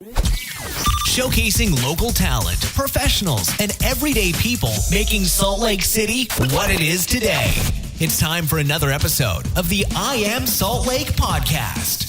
Showcasing local talent, professionals, and everyday people making Salt Lake City what it is today. It's time for another episode of the I Am Salt Lake podcast.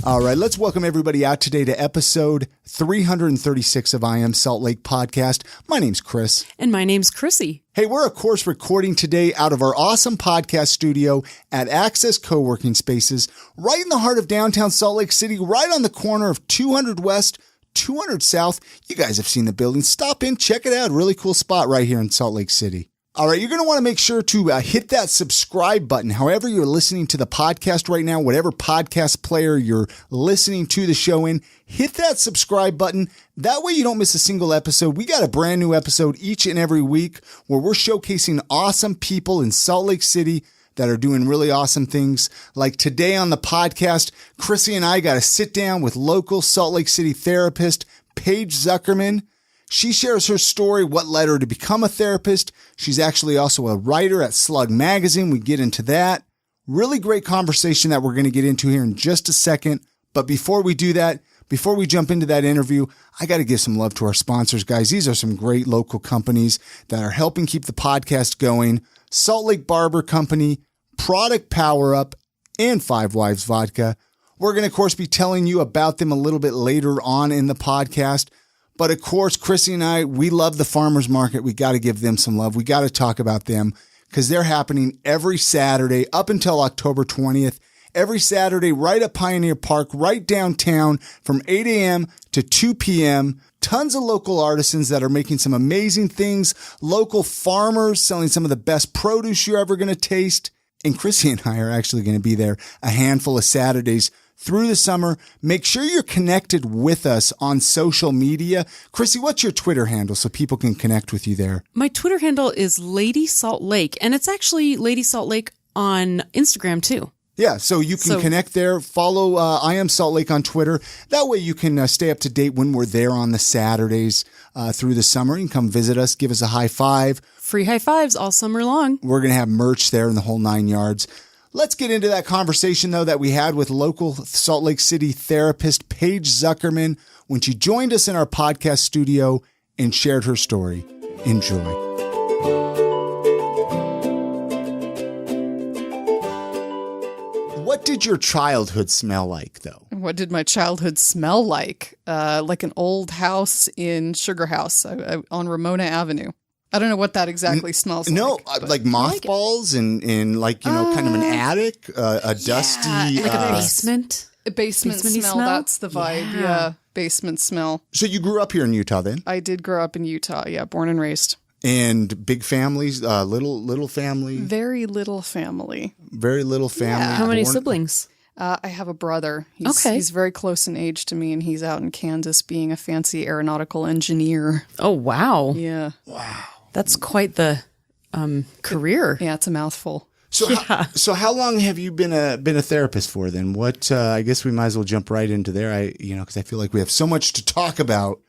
All right, let's welcome everybody out today to episode 336 of I Am Salt Lake podcast. My name's Chris. And my name's Chrissy. Hey, we're of course recording today out of our awesome podcast studio at Access Co-working Spaces, right in the heart of downtown Salt Lake City, right on the corner of 200 West, 200 South. You guys have seen the building. Stop in, check it out. Really cool spot right here in Salt Lake City. All right, you're going to want to make sure to hit that subscribe button. However you're listening to the podcast right now, whatever podcast player you're listening to the show in, hit that subscribe button. That way you don't miss a single episode. We got a brand new episode each and every week where we're showcasing awesome people in Salt Lake City that are doing really awesome things. Like today on the podcast, Chrissy and I got to sit down with local Salt Lake City therapist Paige Zuckerman. She shares her story, what led her to become a therapist. She's actually also a writer at Slug Magazine. We get into that. Really great conversation that we're going to get into here in just a second. But before we do that, before we jump into that interview, I got to give some love to our sponsors, guys. These are some great local companies that are helping keep the podcast going. Salt Lake Barber Company, Product Power Up, and Five Wives Vodka. We're going to, of course, be telling you about them a little bit later on in the podcast. But of course, Chrissy and I, we love the farmers market. We got to give them some love. We got to talk about them because they're happening every Saturday up until October 20th. Every Saturday right at Pioneer Park, right downtown from 8 a.m. to 2 p.m. Tons of local artisans that are making some amazing things. Local farmers selling some of the best produce you're ever going to taste. And Chrissy and I are actually going to be there a handful of Saturdays through the summer. Make sure you're connected with us on social media. Chrissy, what's your Twitter handle so people can connect with you there? My Twitter handle is Lady Salt Lake, and it's actually Lady Salt Lake on Instagram too. Yeah, so you can connect there. Follow I Am Salt Lake on Twitter. That way you can stay up to date when we're there on the Saturdays through the summer. You can come visit us, give us a high five. Free high fives all summer long. We're going to have merch there in the whole 9 yards. Let's get into that conversation, though, that we had with local Salt Lake City therapist Paige Zuckerman when she joined us in our podcast studio and shared her story. Enjoy. What did your childhood smell like, though? What did my childhood smell like? Like an old house in Sugar House on Ramona Avenue. I don't know what that exactly smells like. No, like mothballs and like, you know, kind of an attic, a dusty... like a basement. A basement smell, that's the vibe. Yeah, basement smell. So you grew up here in Utah then? I did grow up in Utah, yeah, born and raised. And big families, little family? Very little family. Very little family. Yeah. How many siblings? I have a brother. He's very close in age to me, and he's out in Kansas being a fancy aeronautical engineer. Oh, wow. Yeah. Wow. That's quite the career. Yeah, it's a mouthful. So how long have you been a therapist for then? What I guess we might as well jump right into there. Because I feel like we have so much to talk about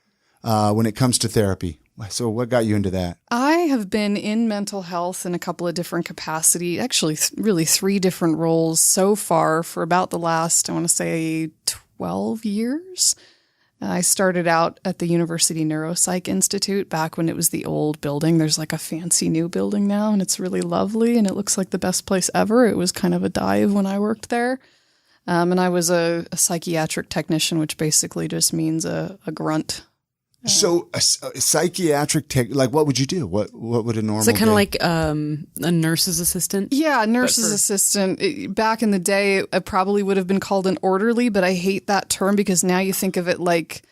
when it comes to therapy. So what got you into that? I have been in mental health in a couple of different capacities, actually really 3 different roles so far for about the last, I want to say 12 years. I started out at the University Neuropsych Institute back when it was the old building. There's like a fancy new building now, and it's really lovely, and it looks like the best place ever. It was kind of a dive when I worked there. And I was a psychiatric technician, which basically just means a grunt. So a psychiatric tech, like what would you do? What would a normal? Is it kind of like a nurse's assistant? Yeah, nurse's assistant. Back in the day, it probably would have been called an orderly, but I hate that term because now you think of it like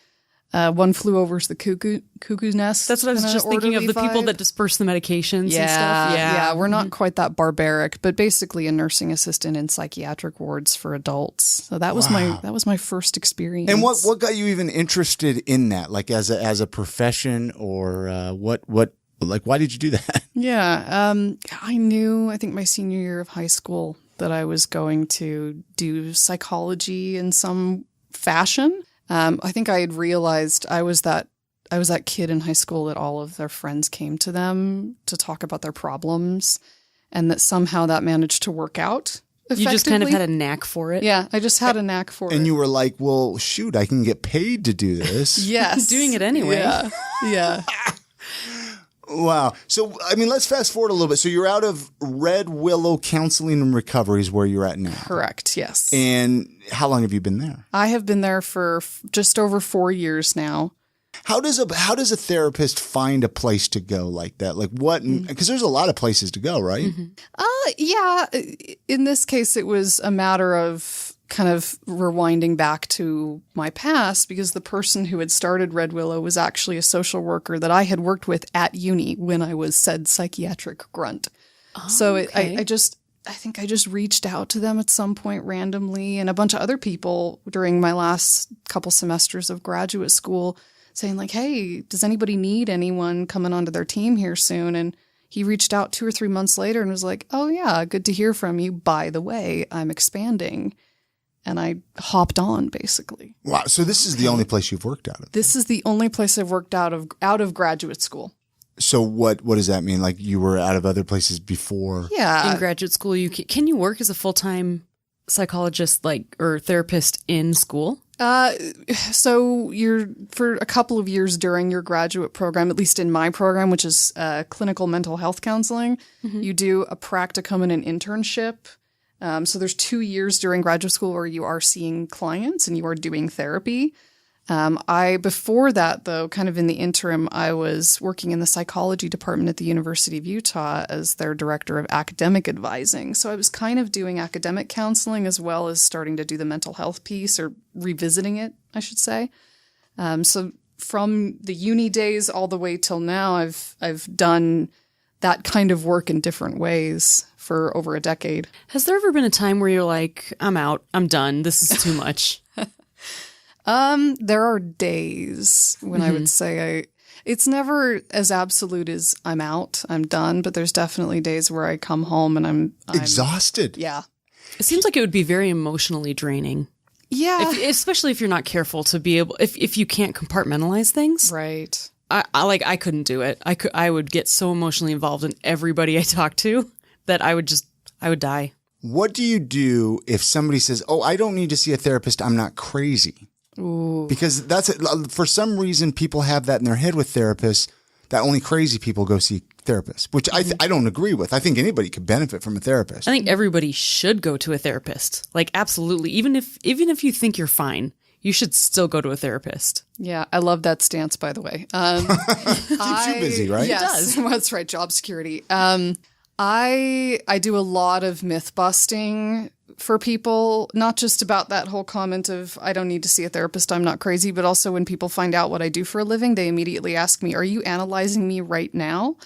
One Flew Over the Cuckoo's Nest. That's what I was just thinking of, the people that disperse the medications and stuff. Yeah, we're not quite that barbaric, but basically a nursing assistant in psychiatric wards for adults. So that was my first experience. And what got you even interested in that? Like as a profession, or what like why did you do that? Yeah, I think my senior year of high school that I was going to do psychology in some fashion. I think I had realized I was that kid in high school that all of their friends came to them to talk about their problems, and that somehow that managed to work out You just kind of effectively. had a knack for it. Yeah, I just had a knack for it. And you were like, well, shoot, I can get paid to do this. Yes. Doing it anyway. Yeah. Yeah. Wow. So, I mean, let's fast forward a little bit. So you're out of Willow Counseling and Recovery is where you're at now. Correct. Yes. And how long have you been there? I have been there for just over 4 years now. How does a therapist find a place to go like that? Like what? Because there's a lot of places to go, right? Yeah. In this case, it was a matter of kind of rewinding back to my past because the person who had started Red Willow was actually a social worker that I had worked with at uni when I was said psychiatric grunt. So okay. I think I just reached out to them at some point randomly and a bunch of other people during my last couple semesters of graduate school saying like, hey, does anybody need anyone coming onto their team here soon? And he reached out 2 or 3 months later and was like, oh yeah, good to hear from you. By the way, I'm expanding. And I hopped on basically. Wow. So this is the only place you've worked out of. This is the only place I've worked out of graduate school. So what does that mean? Like you were out of other places before? Yeah. In graduate school, can you work as a full-time psychologist or therapist in school? So you're for a couple of years during your graduate program, at least in my program, which is clinical mental health counseling, you do a practicum and an internship. So there's 2 years during graduate school where you are seeing clients and you are doing therapy. Before that, though, kind of in the interim, I was working in the psychology department at the University of Utah as their director of academic advising. So I was kind of doing academic counseling as well as starting to do the mental health piece or revisiting it, I should say. So from the uni days all the way till now, I've done that kind of work in different ways for over a decade. Has there ever been a time where you're like, I'm out, I'm done, this is too much? There are days when I would say it's never as absolute as I'm out, I'm done, but there's definitely days where I come home and I'm Exhausted. Yeah. It seems like it would be very emotionally draining. Yeah. Especially if you're not careful to be able, if you can't compartmentalize things. Right. I couldn't do it. I would get so emotionally involved in everybody I talk to that I would die. What do you do if somebody says, oh, I don't need to see a therapist, I'm not crazy? Ooh. Because for some reason, people have that in their head with therapists, that only crazy people go see therapists, which I don't agree with. I think anybody could benefit from a therapist. I think everybody should go to a therapist. Like, absolutely. Even if you think you're fine, you should still go to a therapist. Yeah, I love that stance, by the way. Keeps you busy, right? Yes, that's right. Job security. I do a lot of myth busting for people, not just about that whole comment of I don't need to see a therapist, I'm not crazy, but also when people find out what I do for a living, they immediately ask me, are you analyzing me right now?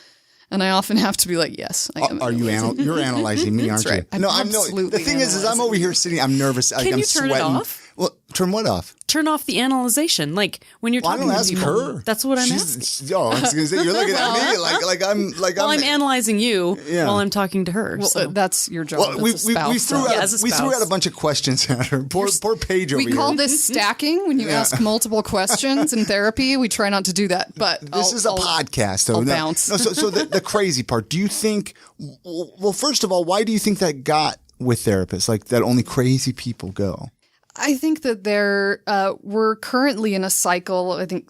And I often have to be like, yes, I am. Are you're analyzing me, aren't That's right. you? No, I'm no. absolutely The thing is I'm over here sitting, I'm nervous. Like, Can I'm you turn sweating. it off? Well, turn what off? Turn off the analyzation. Like, when you're Well, I talking don't to ask people. her. That's what I'm asking. Oh, I was going to say, you're looking at me like I'm Well, I'm analyzing you Yeah. while I'm talking to her. Well, so. that's your job. Well, we as a spouse, threw so. out as a we threw spouse. out a bunch of questions at her. Poor Paige over We here. call this stacking when you ask multiple questions in therapy. We try not to do that, but This is a podcast, though. I'll bounce. No, so the crazy part. Do you think? Well, first of all, why do you think that got with therapists? Like that only crazy people go. I think that we're currently in a cycle, I think,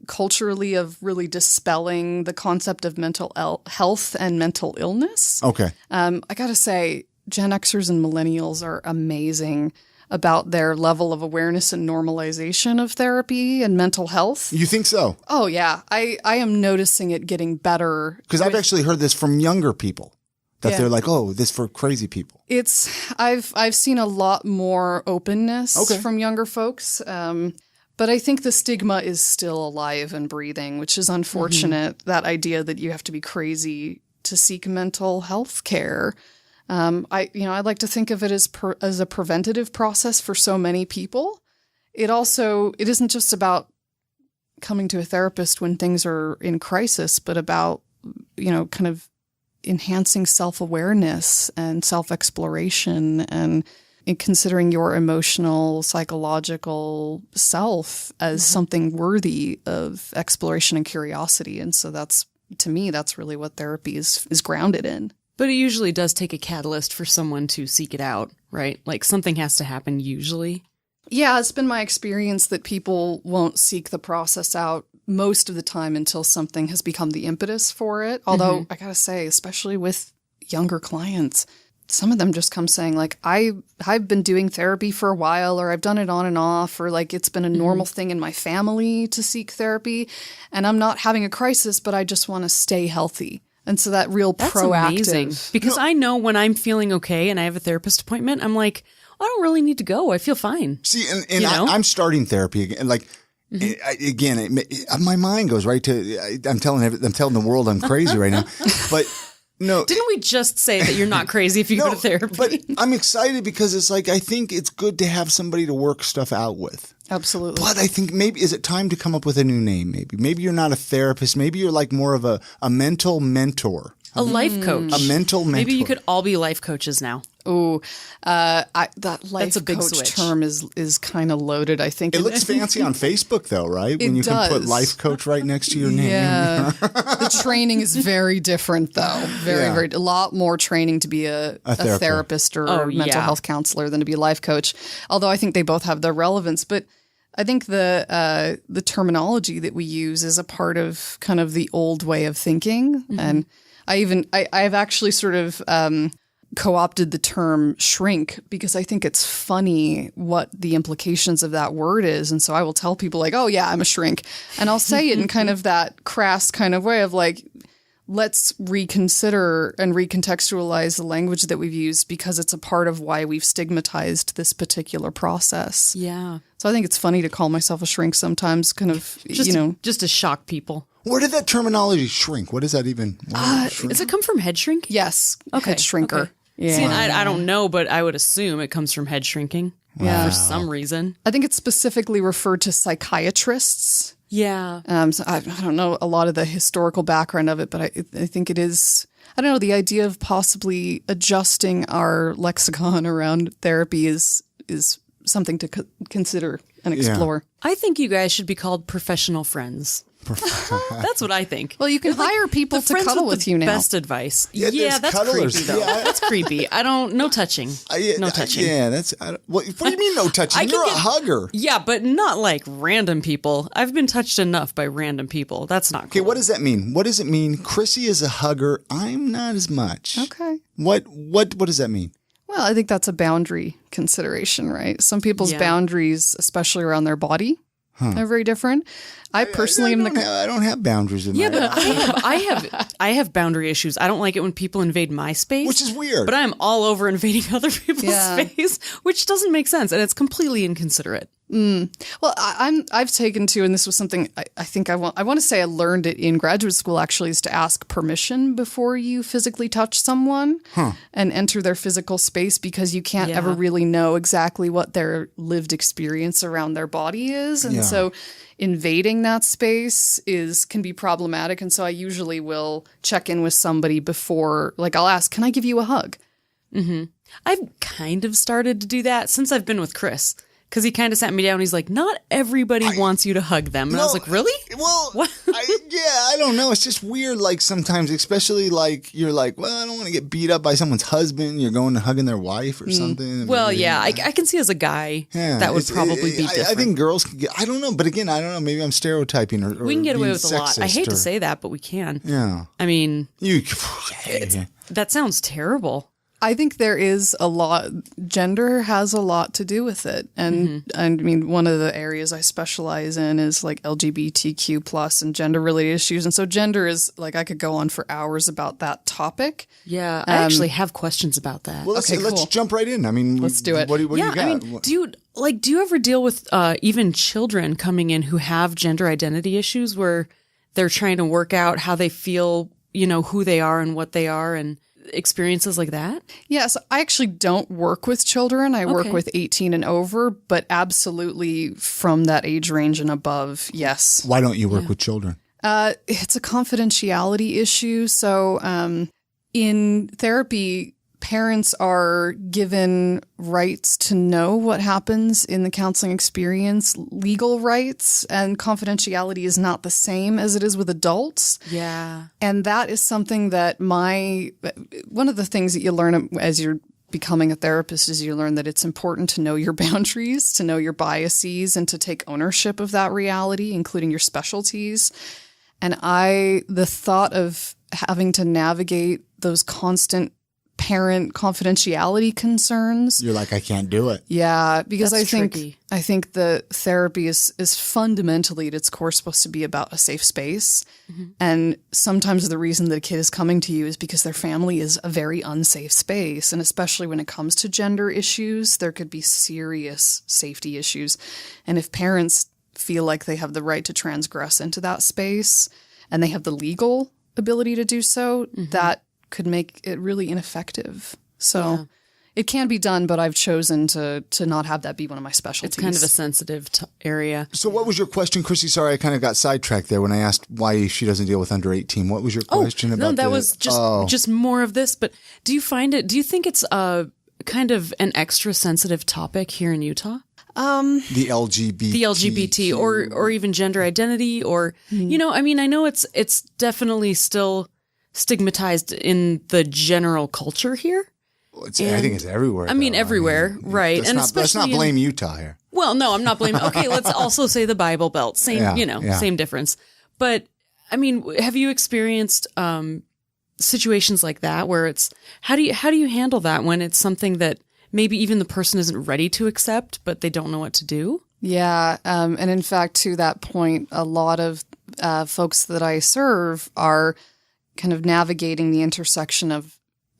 culturally of really dispelling the concept of mental health and mental illness. Okay. I got to say, Gen Xers and millennials are amazing about their level of awareness and normalization of therapy and mental health. You think so? Oh, yeah. I am noticing it getting better. Because I've actually heard this from younger people. That Yeah. they're like, oh, this for crazy people. I've seen a lot more openness from younger folks. But I think the stigma is still alive and breathing, which is unfortunate. That idea that you have to be crazy to seek mental health care. I'd like to think of it as a preventative process for so many people. It isn't just about coming to a therapist when things are in crisis, but about, kind of enhancing self-awareness and self-exploration and considering your emotional, psychological self as something worthy of exploration and curiosity. And so to me, that's really what therapy is grounded in. But it usually does take a catalyst for someone to seek it out, right? Like something has to happen usually. Yeah, it's been my experience that people won't seek the process out most of the time until something has become the impetus for it. Although I gotta say, especially with younger clients, some of them just come saying like, I've been doing therapy for a while, or I've done it on and off, or like it's been a normal thing in my family to seek therapy, and I'm not having a crisis, but I just want to stay healthy. And so that real That's proactive. amazing. Because I know when I'm feeling okay and I have a therapist appointment, I'm like, I don't really need to go. I feel fine. See, and I'm starting therapy again. Like, my mind goes right to, I'm telling the world I'm crazy right now. But no. Didn't we just say that you're not crazy if you go to therapy? But I'm excited because it's like, I think it's good to have somebody to work stuff out with. Absolutely. But I think maybe, is it time to come up with a new name? Maybe you're not a therapist. Maybe you're like more of a mental mentor. A life coach. A mental mentor. Maybe you could all be life coaches now. Oh, that life That's a big coach switch. term is kind of loaded, I think. It looks fancy on Facebook, though, right? When you can put life coach right next to your name. Yeah. The training is very different, though. Very, a lot more training to be a therapist or mental health counselor than to be a life coach. Although I think they both have their relevance. But I think the terminology that we use is a part of kind of the old way of thinking. And I've actually sort of co-opted the term shrink because I think it's funny what the implications of that word is. And so I will tell people like, oh yeah, I'm a shrink. And I'll say it in kind of that crass kind of way of like, let's reconsider and recontextualize the language that we've used because it's a part of why we've stigmatized this particular process. Yeah. So I think it's funny to call myself a shrink sometimes, kind of, just to shock people. Where did that terminology shrink? What does that even? Does it come from head shrink? Yes. Okay. Head shrinker. Okay. Yeah. See, and I don't know, but I would assume it comes from head shrinking for some reason. I think it's specifically referred to psychiatrists. Yeah. So I don't know a lot of the historical background of it, but I think it is, I don't know, the idea of possibly adjusting our lexicon around therapy is something to consider and explore. I think you guys should be called professional friends. That's what I think. Well, you can hire people to cuddle with you now. Best advice. Yeah, that's cuddlers. creepy though. Yeah. That's creepy. no touching. No touching. Yeah, what do you mean no touching? You're a hugger. Yeah, but not like random people. I've been touched enough by random people. That's not cool. Okay, what does that mean? What does it mean? Chrissy is a hugger. I'm not as much. Okay. What does that mean? Well, I think that's a boundary consideration, right? Some people's boundaries, especially around their body, are very different. I personally I don't have boundaries in Yeah, my but I have boundary issues. I don't like it when people invade my space. Which is weird. But I'm all over invading other people's space, which doesn't make sense. And it's completely inconsiderate. Well, I've taken to, and this was something I think I want to say I learned it in graduate school actually, is to ask permission before you physically touch someone and enter their physical space, because you can't ever really know exactly what their lived experience around their body is. And so invading that space can be problematic. And so I usually will check in with somebody before, like I'll ask, can I give you a hug? Mm-hmm. I've kind of started to do that since I've been with Chris. Because he kind of sat me down. He's like, not everybody wants you to hug them. And I was like, really? Well, what? I don't know. It's just weird. Like sometimes, especially like you're like, well, I don't want to get beat up by someone's husband. You're going to hugging their wife or something. Well, yeah, I can see as a guy that would probably be different. I think girls can get, I don't know. But again, I don't know. Maybe I'm stereotyping or we can get away with a lot. I hate to say that, but we can. Yeah. I mean, that sounds terrible. I think there is a lot, gender has a lot to do with it. And I mean, one of the areas I specialize in is like LGBTQ plus and gender related issues. And so gender is like, I could go on for hours about that topic. Yeah. I actually have questions about that. Well, let's jump right in. I mean, let's do it. What do you got? I mean, do you ever deal with even children coming in who have gender identity issues where they're trying to work out how they feel, who they are and what they are, and experiences like that? Yes, I actually don't work with children. I work with 18 and over, but absolutely from that age range and above, yes. Why don't you work with children? It's a confidentiality issue. So in therapy, parents are given rights to know what happens in the counseling experience, legal rights, and confidentiality is not the same as it is with adults. Yeah. And that is something that one of the things that you learn as you're becoming a therapist is you learn that it's important to know your boundaries, to know your biases, and to take ownership of that reality, including your specialties. And the thought of having to navigate those constant parent confidentiality concerns. You're like, I can't do it. Yeah, because That's tricky. I think the therapy is fundamentally at its core supposed to be about a safe space. Mm-hmm. And sometimes the reason that a kid is coming to you is because their family is a very unsafe space. And especially when it comes to gender issues, there could be serious safety issues. And if parents feel like they have the right to transgress into that space and they have the legal ability to do so, that could make it really ineffective. So it can be done, but I've chosen to not have that be one of my specialties. It's kind of a sensitive area. So what was your question, Chrissy? Sorry, I kind of got sidetracked there when I asked why she doesn't deal with under 18. What was your question about? No, that was just more of this. But do you think it's kind of an extra sensitive topic here in Utah? The LGBT or even gender identity or, I know it's definitely still stigmatized in the general culture here. I think it's everywhere. Everywhere, right? Let's not blame Utah here. Well, no, I'm not blaming. Okay, let's also say the Bible Belt. Same difference. But have you experienced situations like that where it's how do you handle that when it's something that maybe even the person isn't ready to accept, but they don't know what to do? Yeah, and in fact, to that point, a lot of folks that I serve are kind of navigating the intersection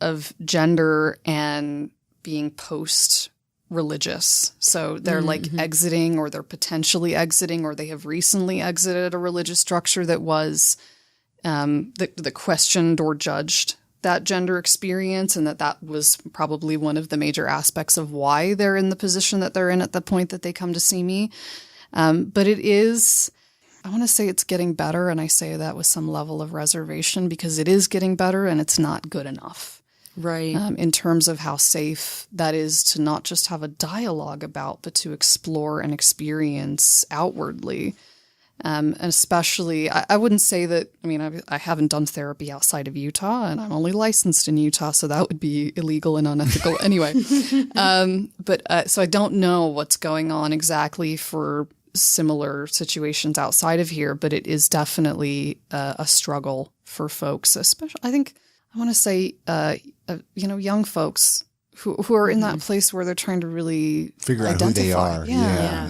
of gender and being post-religious. So they're exiting, or they're potentially exiting, or they have recently exited a religious structure that was that questioned or judged that gender experience, and that was probably one of the major aspects of why they're in the position that they're in at the point that they come to see me. But it is, I want to say it's getting better, and I say that with some level of reservation because it is getting better and it's not good enough. Right. In terms of how safe that is to not just have a dialogue about, but to explore and experience outwardly. And especially, I wouldn't say that, I haven't done therapy outside of Utah, and I'm only licensed in Utah, so that would be illegal and unethical anyway. So I don't know what's going on exactly for similar situations outside of here, but it is definitely a struggle for folks, especially, I think, I want to say, young folks who are in that place where they're trying to really figure out identify. who they are. Yeah.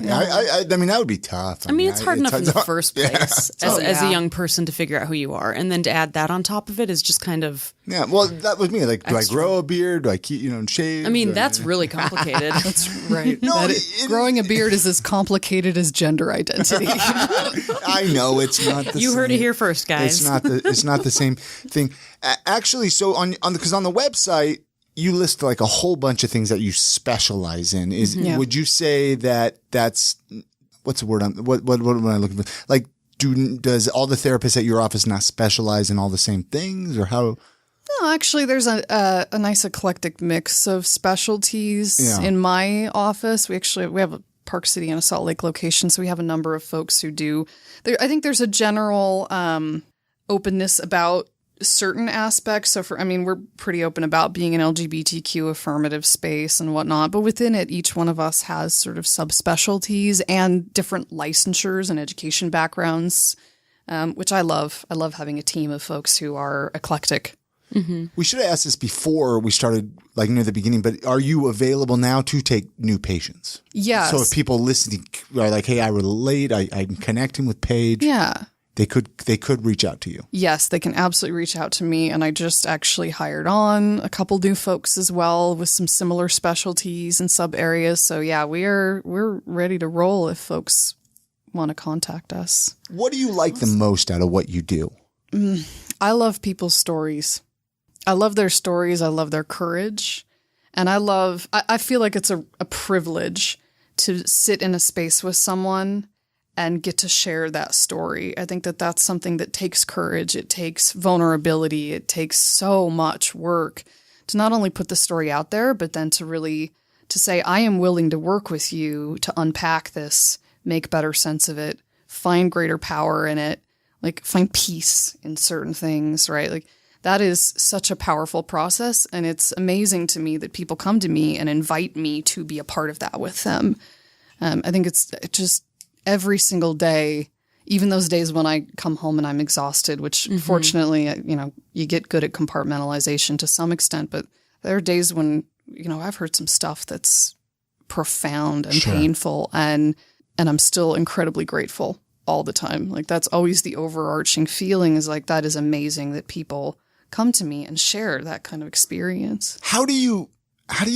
That would be tough. It's hard enough in the first place as a young person to figure out who you are. And then to add that on top of it is just kind of... Yeah, well, that was me. Like, do I grow a beard? Do I keep, shave? That's really complicated. That's right. Growing a beard is as complicated as gender identity. I know, it's not the same. You heard it here first, guys. It's not the same thing. Actually, so because on the website, you list like a whole bunch of things that you specialize in. Would you say that that's what's the word? What am I looking for? Like, does all the therapists at your office not specialize in all the same things, or how? No, actually, there's a nice eclectic mix of specialties in my office. We have a Park City and a Salt Lake location, so we have a number of folks who do. I think there's a general openness about certain aspects. So we're pretty open about being an LGBTQ affirmative space and whatnot, but within it, each one of us has sort of subspecialties and different licensures and education backgrounds, which I love. I love having a team of folks who are eclectic. Mm-hmm. We should have asked this before we started, like near the beginning, but are you available now to take new patients? Yes. So if people listening are like, hey, I relate, I'm connecting with Paige. Yeah. They could reach out to you. Yes, they can absolutely reach out to me. And I just actually hired on a couple new folks as well with some similar specialties and sub areas. So yeah, we're ready to roll if folks want to contact us. What do you like the most out of what you do? I love people's stories. I love their stories. I love their courage. And I feel like it's a privilege to sit in a space with someone and get to share that story. I think that that's something that takes courage. It takes vulnerability. It takes so much work to not only put the story out there, but then to say, I am willing to work with you to unpack this, make better sense of it, find greater power in it, like find peace in certain things, right? Like that is such a powerful process. And it's amazing to me that people come to me and invite me to be a part of that with them. I think it's just every single day, even those days when I come home and I'm exhausted, which fortunately, you get good at compartmentalization to some extent, but there are days when, I've heard some stuff that's profound and painful and I'm still incredibly grateful all the time. Like that's always the overarching feeling is like, that is amazing that people come to me and share that kind of experience. How do you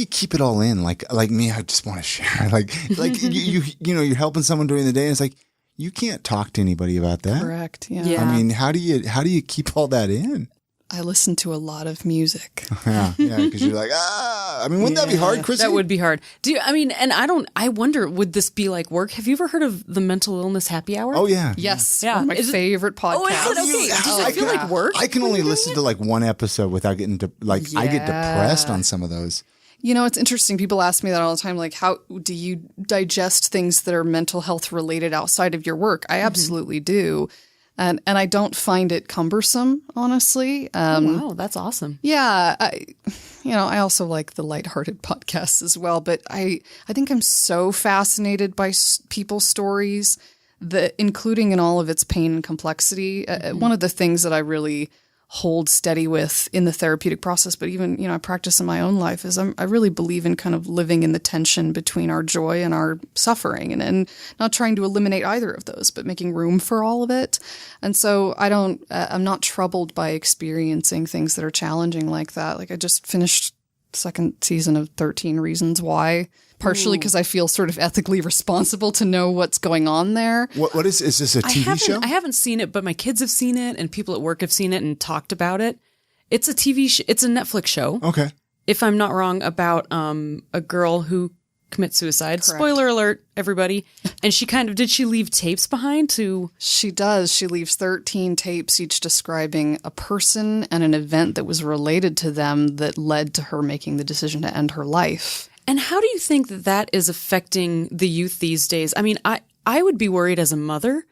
keep it all in? Like me, I just want to share. Like you're helping someone during the day, and it's like you can't talk to anybody about that. Correct. Yeah. I mean, how do you keep all that in? I listen to a lot of music. Yeah, because you're like, I mean, wouldn't that be hard, Chrissy? That would be hard. I wonder, would this be like work? Have you ever heard of the Mental Illness Happy Hour? Oh, yeah. Yes. Yeah. One of my favorite podcasts. Oh, is it? Okay. Does it feel like work? I can only listen to like one episode without getting I get depressed on some of those. It's interesting. People ask me that all the time. Like, how do you digest things that are mental health related outside of your work? I absolutely do. And I don't find it cumbersome, honestly. Wow, that's awesome. Yeah. I also like the lighthearted podcasts as well. But I think I'm so fascinated by people's stories, including in all of its pain and complexity. One of the things that I really hold steady with in the therapeutic process, but even, I practice in my own life is I really believe in kind of living in the tension between our joy and our suffering and not trying to eliminate either of those, but making room for all of it. And so I'm not troubled by experiencing things that are challenging like that. Like I just finished the second season of 13 Reasons Why, partially because I feel sort of ethically responsible to know what's going on there. What is this a TV show? I haven't seen it, but my kids have seen it and people at work have seen it and talked about it. It's a TV show. It's a Netflix show. Okay. If I'm not wrong, about a girl who commits suicide. Correct. Spoiler alert, everybody. And did she leave tapes behind to? She does. She leaves 13 tapes, each describing a person and an event that was related to them that led to her making the decision to end her life. And how do you think that is affecting the youth these days? I mean, I would be worried as a mother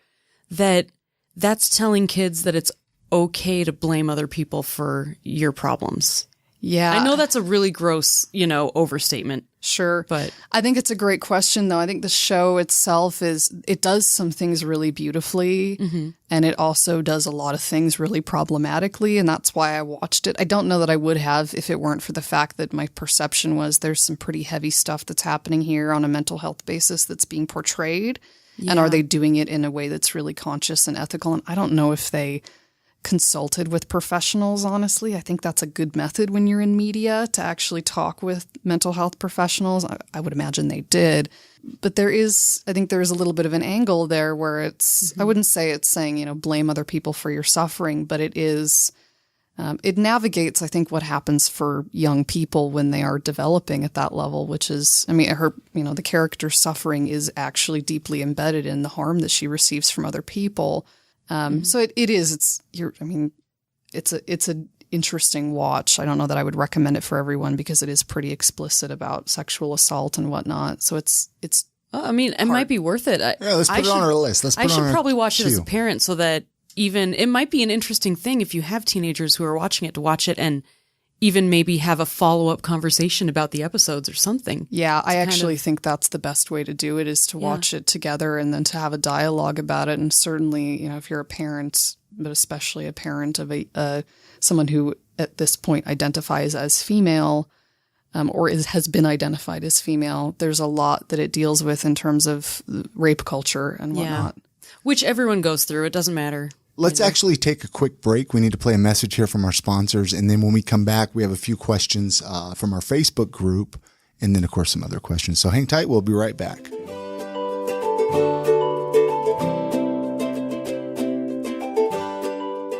that that's telling kids that it's okay to blame other people for your problems. Yeah. I know that's a really gross, overstatement. Sure. But I think it's a great question, though. I think the show itself it does some things really beautifully, and it also does a lot of things really problematically, and that's why I watched it. I don't know that I would have if it weren't for the fact that my perception was there's some pretty heavy stuff that's happening here on a mental health basis that's being portrayed, and are they doing it in a way that's really conscious and ethical? And I don't know if they consulted with professionals, honestly. I think that's a good method when you're in media to actually talk with mental health professionals. I would imagine they did. But I think there is a little bit of an angle there where it's, I wouldn't say it's saying, blame other people for your suffering, but it is, it navigates, I think, what happens for young people when they are developing at that level, which is, the character's suffering is actually deeply embedded in the harm that she receives from other people. So it's an interesting watch. I don't know that I would recommend it for everyone because it is pretty explicit about sexual assault and whatnot. So it's. It might be worth it. Let's put it on our list. I should probably watch it as a parent so that it might be an interesting thing if you have teenagers who are watching it to watch it and even maybe have a follow-up conversation about the episodes or something. Yeah, I actually think that's the best way to do it is to watch it together and then to have a dialogue about it. And certainly, if you're a parent, but especially a parent of someone who at this point identifies as female or has been identified as female, there's a lot that it deals with in terms of rape culture and whatnot. Which everyone goes through. It doesn't matter. Let's actually take a quick break. We need to play a message here from our sponsors. And then when we come back, we have a few questions from our Facebook group. And then, of course, some other questions. So hang tight. We'll be right back.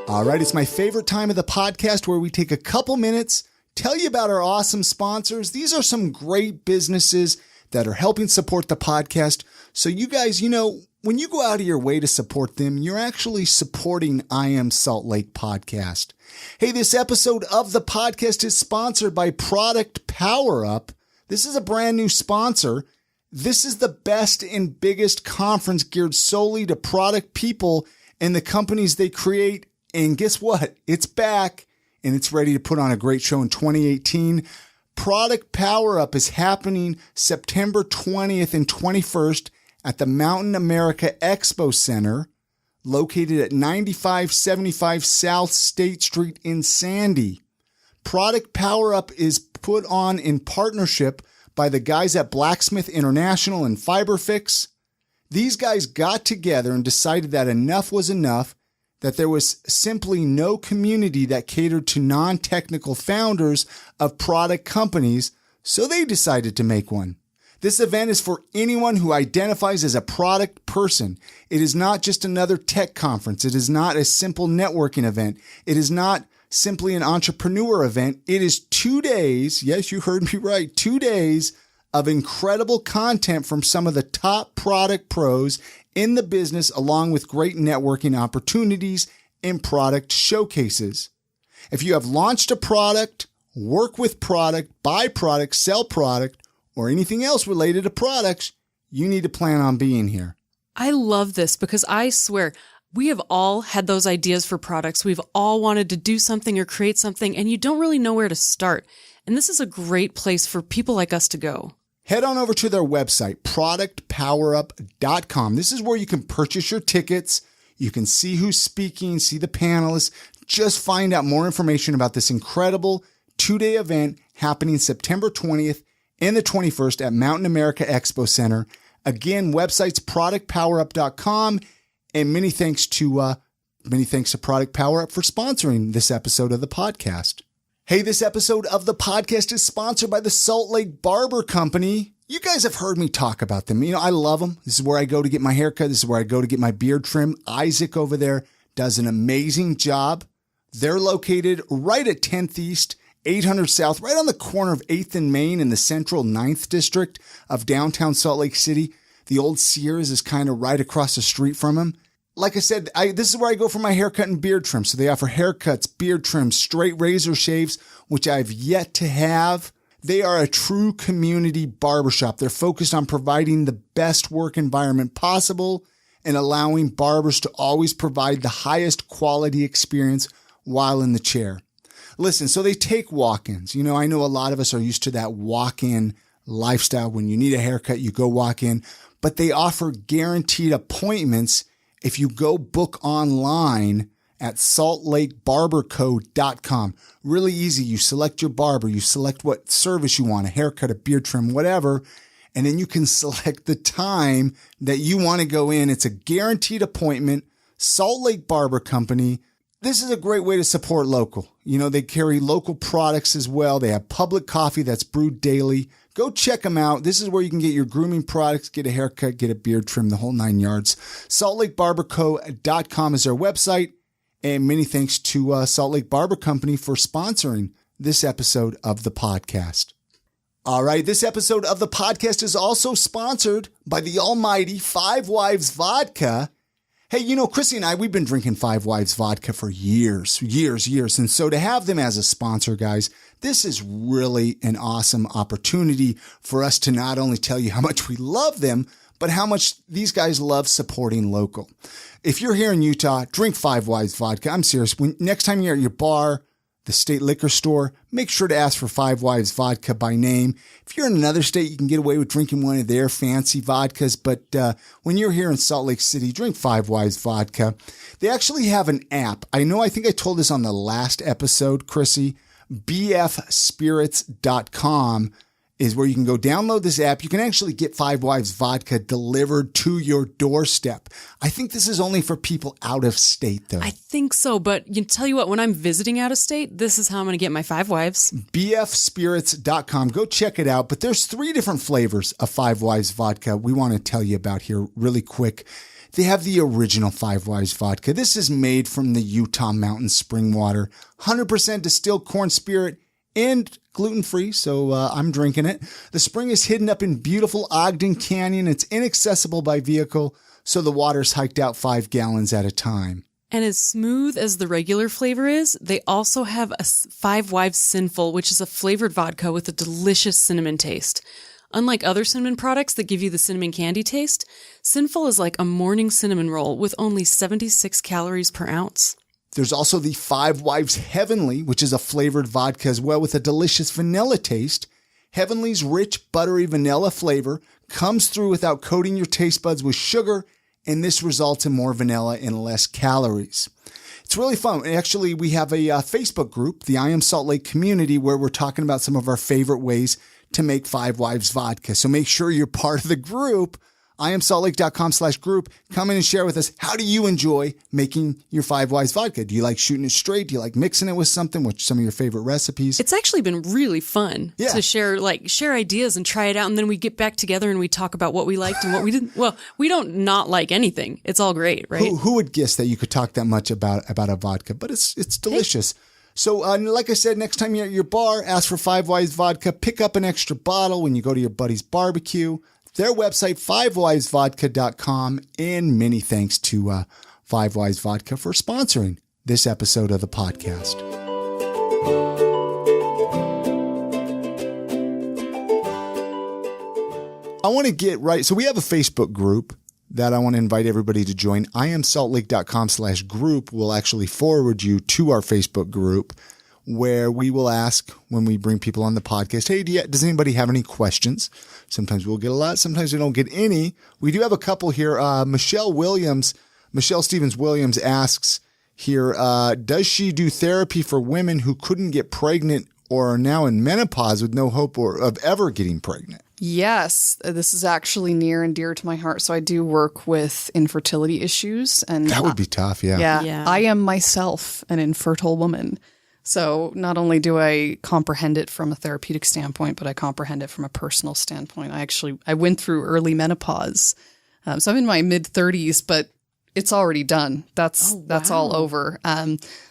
All right. It's my favorite time of the podcast where we take a couple minutes, tell you about our awesome sponsors. These are some great businesses that are helping support the podcast. So you guys, When you go out of your way to support them, you're actually supporting I Am Salt Lake podcast. Hey, this episode of the podcast is sponsored by Product Power Up. This is a brand new sponsor. This is the best and biggest conference geared solely to product people and the companies they create. And guess what? It's back and it's ready to put on a great show in 2018. Product Power Up is happening September 20th and 21st at the Mountain America Expo Center, located at 9575 South State Street in Sandy. Product Power Up is put on in partnership by the guys at Blacksmith International and FiberFix. These guys got together and decided that enough was enough, that there was simply no community that catered to non-technical founders of product companies, so they decided to make one. This event is for anyone who identifies as a product person. It is not just another tech conference. It is not a simple networking event. It is not simply an entrepreneur event. It is 2 days. Yes, you heard me right. 2 days of incredible content from some of the top product pros in the business, along with great networking opportunities and product showcases. If you have launched a product, work with product, buy product, sell product, or anything else related to products, you need to plan on being here. I love this because I swear we have all had those ideas for products. We've all wanted to do something or create something, and you don't really know where to start. And this is a great place for people like us to go. Head on over to their website, productpowerup.com. This is where you can purchase your tickets. You can see who's speaking, see the panelists, just find out more information about this incredible 2-day event happening September 20th and the 21st at Mountain America Expo Center. Again, website's productpowerup.com. And many thanks to Product Power Up for sponsoring this episode of the podcast. Hey, this episode of the podcast is sponsored by the Salt Lake Barber Company. You guys have heard me talk about them. You know, I love them. This is where I go to get my haircut. This is where I go to get my beard trim. Isaac over there does an amazing job. They're located right at 10th East, 800 South, right on the corner of 8th and Main in the central 9th district of downtown Salt Lake City. The old Sears is kind of right across the street from them. Like I said, this is where I go for my haircut and beard trim. So they offer haircuts, beard trims, straight razor shaves, which I've yet to have. They are a true community barbershop. They're focused on providing the best work environment possible and allowing barbers to always provide the highest quality experience while in the chair. Listen, so they take walk-ins. You know, I know a lot of us are used to that walk-in lifestyle. When you need a haircut, you go walk in. But they offer guaranteed appointments if you go book online at saltlakebarberco.com. Really easy. You select your barber. You select what service you want, a haircut, a beard trim, whatever. And then you can select the time that you want to go in. It's a guaranteed appointment. Salt Lake Barber Company. This is a great way to support local. You know, they carry local products as well. They have public coffee that's brewed daily. Go check them out. This is where you can get your grooming products, get a haircut, get a beard trim, the whole 9 yards. SaltLakeBarberCo.com is their website. And many thanks to Salt Lake Barber Company for sponsoring this episode of the podcast. All right, this episode of the podcast is also sponsored by the almighty Five Wives Vodka. Hey, you know, Chrissy and I, we've been drinking Five Wives vodka for years. And so to have them as a sponsor, guys, this is really an awesome opportunity for us to not only tell you how much we love them, but how much these guys love supporting local. If you're here in Utah, drink Five Wives vodka. I'm serious. Next time you're at your bar, the state liquor store, make sure to ask for Five Wives vodka by name. If you're in another state, you can get away with drinking one of their fancy vodkas. But when you're here in Salt Lake City, drink Five Wives vodka. They actually have an app. I think I told this on the last episode, Chrissy. bfspirits.com is where you can go download this app. You can actually get Five Wives vodka delivered to your doorstep. I think this is only for people out of state, though. I think so, but you tell you what, when I'm visiting out of state, this is how I'm going to get my Five Wives. bfspirits.com. Go check it out. But there's 3 different flavors of Five Wives vodka we want to tell you about here really quick. They have the original Five Wives vodka. This is made from the Utah mountain spring water, 100% distilled corn spirit, and gluten-free, so I'm drinking it. The spring is hidden up in beautiful Ogden Canyon. It's inaccessible by vehicle, so the water's hiked out 5 gallons at a time. And as smooth as the regular flavor is, they also have a Five Wives Sinful, which is a flavored vodka with a delicious cinnamon taste. Unlike other cinnamon products that give you the cinnamon candy taste, Sinful is like a morning cinnamon roll with only 76 calories per ounce. There's also the Five Wives Heavenly, which is a flavored vodka as well with a delicious vanilla taste. Heavenly's rich, buttery vanilla flavor comes through without coating your taste buds with sugar, and this results in more vanilla and less calories. It's really fun. Actually, we have a Facebook group, the I Am Salt Lake community, where we're talking about some of our favorite ways to make Five Wives vodka. So make sure you're part of the group. IamSaltLake.com/group. Come in and share with us. How do you enjoy making your Five Wives vodka? Do you like shooting it straight? Do you like mixing it with something? What's some of your favorite recipes? It's actually been really fun to share ideas and try it out. And then we get back together and we talk about what we liked and what we didn't. Well, we don't not like anything. It's all great, right? Who would guess that you could talk that much about a vodka? But it's delicious. Hey. So like I said, next time you're at your bar, ask for Five Wives vodka. Pick up an extra bottle when you go to your buddy's barbecue. Their website, fivewivesvodka.com, and many thanks to Five Wives Vodka for sponsoring this episode of the podcast. I want to get right. So we have a Facebook group that I want to invite everybody to join. IamSaltLake.com/group will actually forward you to our Facebook group, where we will ask when we bring people on the podcast, hey, does anybody have any questions? Sometimes we'll get a lot. Sometimes we don't get any. We do have a couple here. Michelle Stevens Williams asks here, does she do therapy for women who couldn't get pregnant or are now in menopause with no hope of ever getting pregnant? Yes, this is actually near and dear to my heart. So I do work with infertility issues. And that would be tough, yeah. Yeah. I am myself an infertile woman. So not only do I comprehend it from a therapeutic standpoint, but I comprehend it from a personal standpoint. I went through early menopause. So I'm in my mid-30s, but it's already done. That's all over.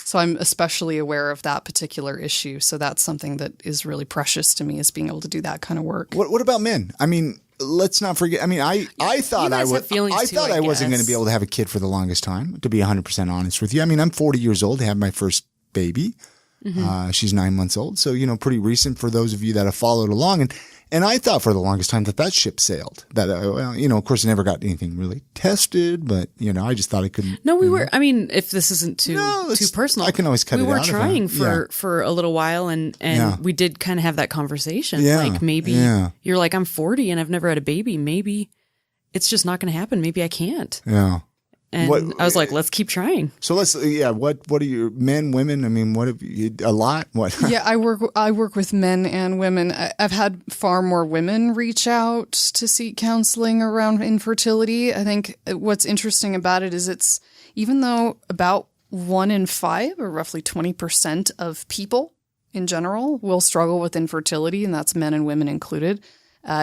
So I'm especially aware of that particular issue. So that's something that is really precious to me, is being able to do that kind of work. What about men? I mean, let's not forget. I mean, I thought I wasn't going to be able to have a kid for the longest time, to be 100% honest with you. I mean, I'm 40 years old, I had my first baby. Mm-hmm. She's 9 months old. So, pretty recent for those of you that have followed along. And I thought for the longest time that ship sailed. That, of course, I never got anything really tested, but, I just thought I couldn't. No, we were, I mean, if this isn't too personal. I can always cut it out. We were trying for a little while and we did kind of have that conversation. Yeah. Like maybe you're like, I'm 40 and I've never had a baby. Maybe it's just not going to happen. Maybe I can't. Yeah. And I was like, let's keep trying. So what are your men, women? I mean, what have you, a lot? What? Yeah, I work with men and women. I've had far more women reach out to seek counseling around infertility. I think what's interesting about it is it's, even though about 1 in 5 or roughly 20% of people in general will struggle with infertility, and that's men and women included,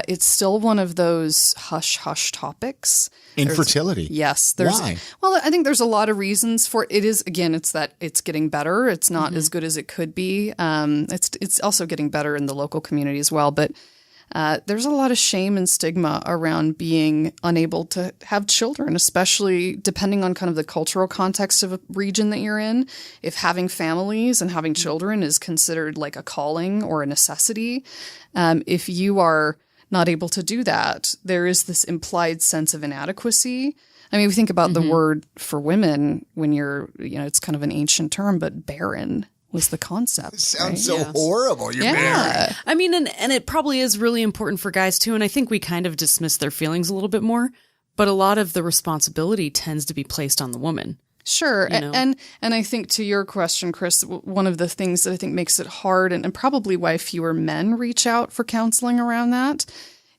it's still one of those hush-hush topics. Infertility? Yes. Why? Well, I think there's a lot of reasons for it. It is, again, it's that it's getting better. It's not as good as it could be. It's also getting better in the local community as well. But there's a lot of shame and stigma around being unable to have children, especially depending on kind of the cultural context of a region that you're in. If having families and having children is considered like a calling or a necessity, if you are not able to do that, there is this implied sense of inadequacy. I mean, we think about the word for women when you're, it's kind of an ancient term, but barren was the concept. It sounds so horrible. You're barren. I mean, and it probably is really important for guys too. And I think we kind of dismiss their feelings a little bit more, but a lot of the responsibility tends to be placed on the woman. Sure. And I think to your question, Chris, one of the things that I think makes it hard and probably why fewer men reach out for counseling around that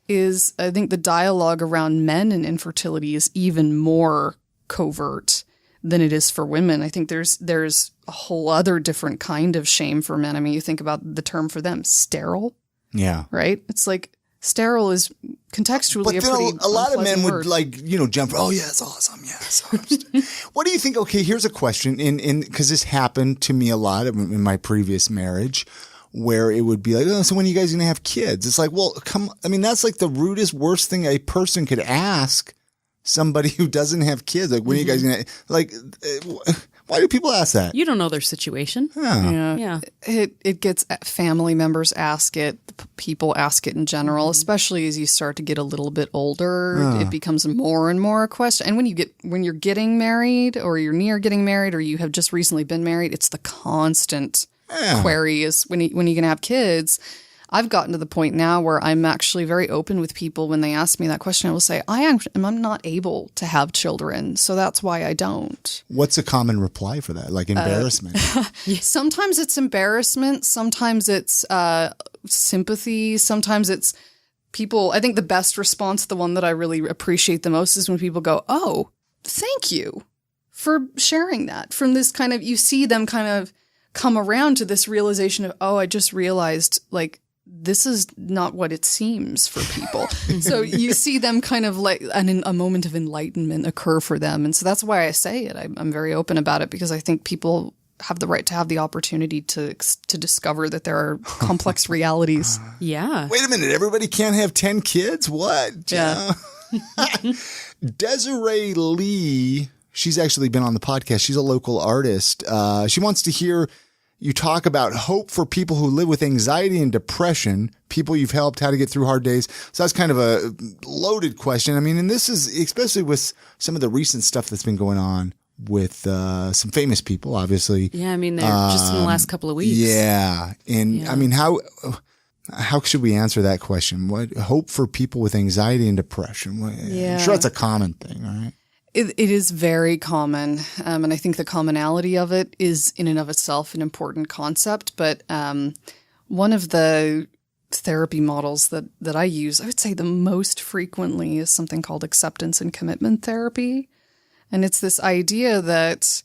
is I think the dialogue around men and infertility is even more covert than it is for women. I think there's a whole other different kind of shame for men. I mean, you think about the term for them, sterile. Yeah. Right? It's like sterile is contextually a lot of men word. would jump. Oh yeah, it's awesome. Yeah, it's awesome. What do you think? Okay, here's a question. Because this happened to me a lot in my previous marriage, where it would be like, oh, so when are you guys going to have kids? It's like, well, that's like the rudest, worst thing a person could ask somebody who doesn't have kids. Like, when are you guys going to, like, why do people ask that? You don't know their situation. Yeah. It gets family members ask it. People ask it in general, especially as you start to get a little bit older. It becomes more and more a question. And when you're getting married or you're near getting married or you have just recently been married, it's the constant query is when are you going to have kids? I've gotten to the point now where I'm actually very open with people when they ask me that question. I will say, I'm not able to have children, so that's why I don't. What's a common reply for that? Like embarrassment? Sometimes it's embarrassment. Sometimes it's sympathy. Sometimes it's people. I think the best response, the one that I really appreciate the most, is when people go, "Oh, thank you for sharing that." From this kind of, you see them kind of come around to this realization of, oh, I just realized, like, this is not what it seems for people. So you see them kind of like a moment of enlightenment occur for them. And so that's why I say it. I'm very open about it because I think people have the right to have the opportunity to discover that there are complex realities. Yeah. Wait a minute. Everybody can't have 10 kids? What? Yeah. Desiree Lee, she's actually been on the podcast. She's a local artist. She wants to hear you talk about hope for people who live with anxiety and depression, people you've helped, how to get through hard days. So that's kind of a loaded question. I mean, and this is especially with some of the recent stuff that's been going on with some famous people, obviously. Yeah, I mean, they're just in the last couple of weeks. Yeah. And I mean, how should we answer that question? What hope for people with anxiety and depression? I'm sure that's a common thing, right? It is very common, and I think the commonality of it is in and of itself an important concept. But one of the therapy models that I use, I would say the most frequently, is something called acceptance and commitment therapy. And it's this idea that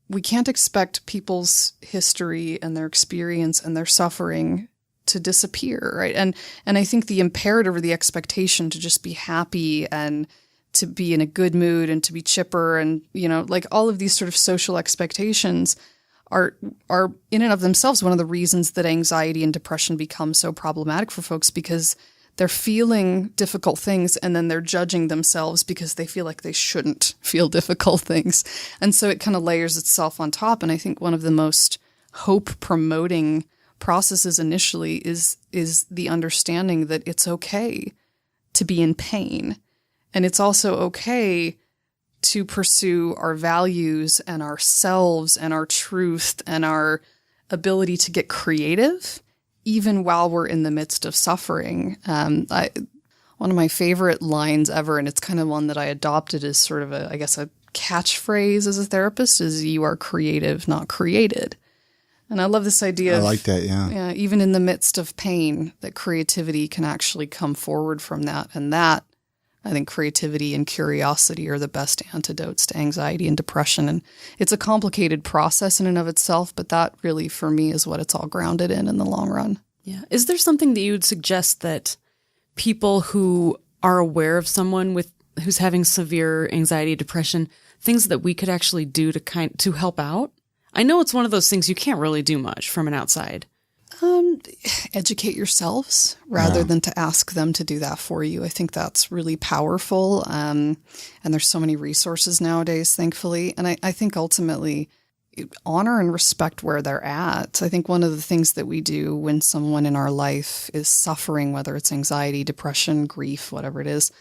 we can't expect people's history and their experience and their suffering to disappear, right? And I think the imperative or the expectation to just be happy and to be in a good mood and to be chipper and, like all of these sort of social expectations are in and of themselves one of the reasons that anxiety and depression become so problematic for folks, because they're feeling difficult things and then they're judging themselves because they feel like they shouldn't feel difficult things. And so it kind of layers itself on top. And I think one of the most hope promoting processes initially is the understanding that it's okay to be in pain. And it's also okay to pursue our values and ourselves and our truth and our ability to get creative, even while we're in the midst of suffering. One of my favorite lines ever, and it's kind of one that I adopted as sort of a catchphrase as a therapist, is "You are creative, not created." And I love this idea. I like that, yeah. Yeah, even in the midst of pain, that creativity can actually come forward from that. And that, I think creativity and curiosity are the best antidotes to anxiety and depression. And it's a complicated process in and of itself, but that really, for me, is what it's all grounded in the long run. Yeah. Is there something that you would suggest that people who are aware of someone who's having severe anxiety, depression, things that we could actually do to help out? I know it's one of those things you can't really do much from an outside. Educate yourselves rather than to ask them to do that for you. I think that's really powerful. And there's so many resources nowadays, thankfully. And I think ultimately honor and respect where they're at. I think one of the things that we do when someone in our life is suffering, whether it's anxiety, depression, grief, whatever it is,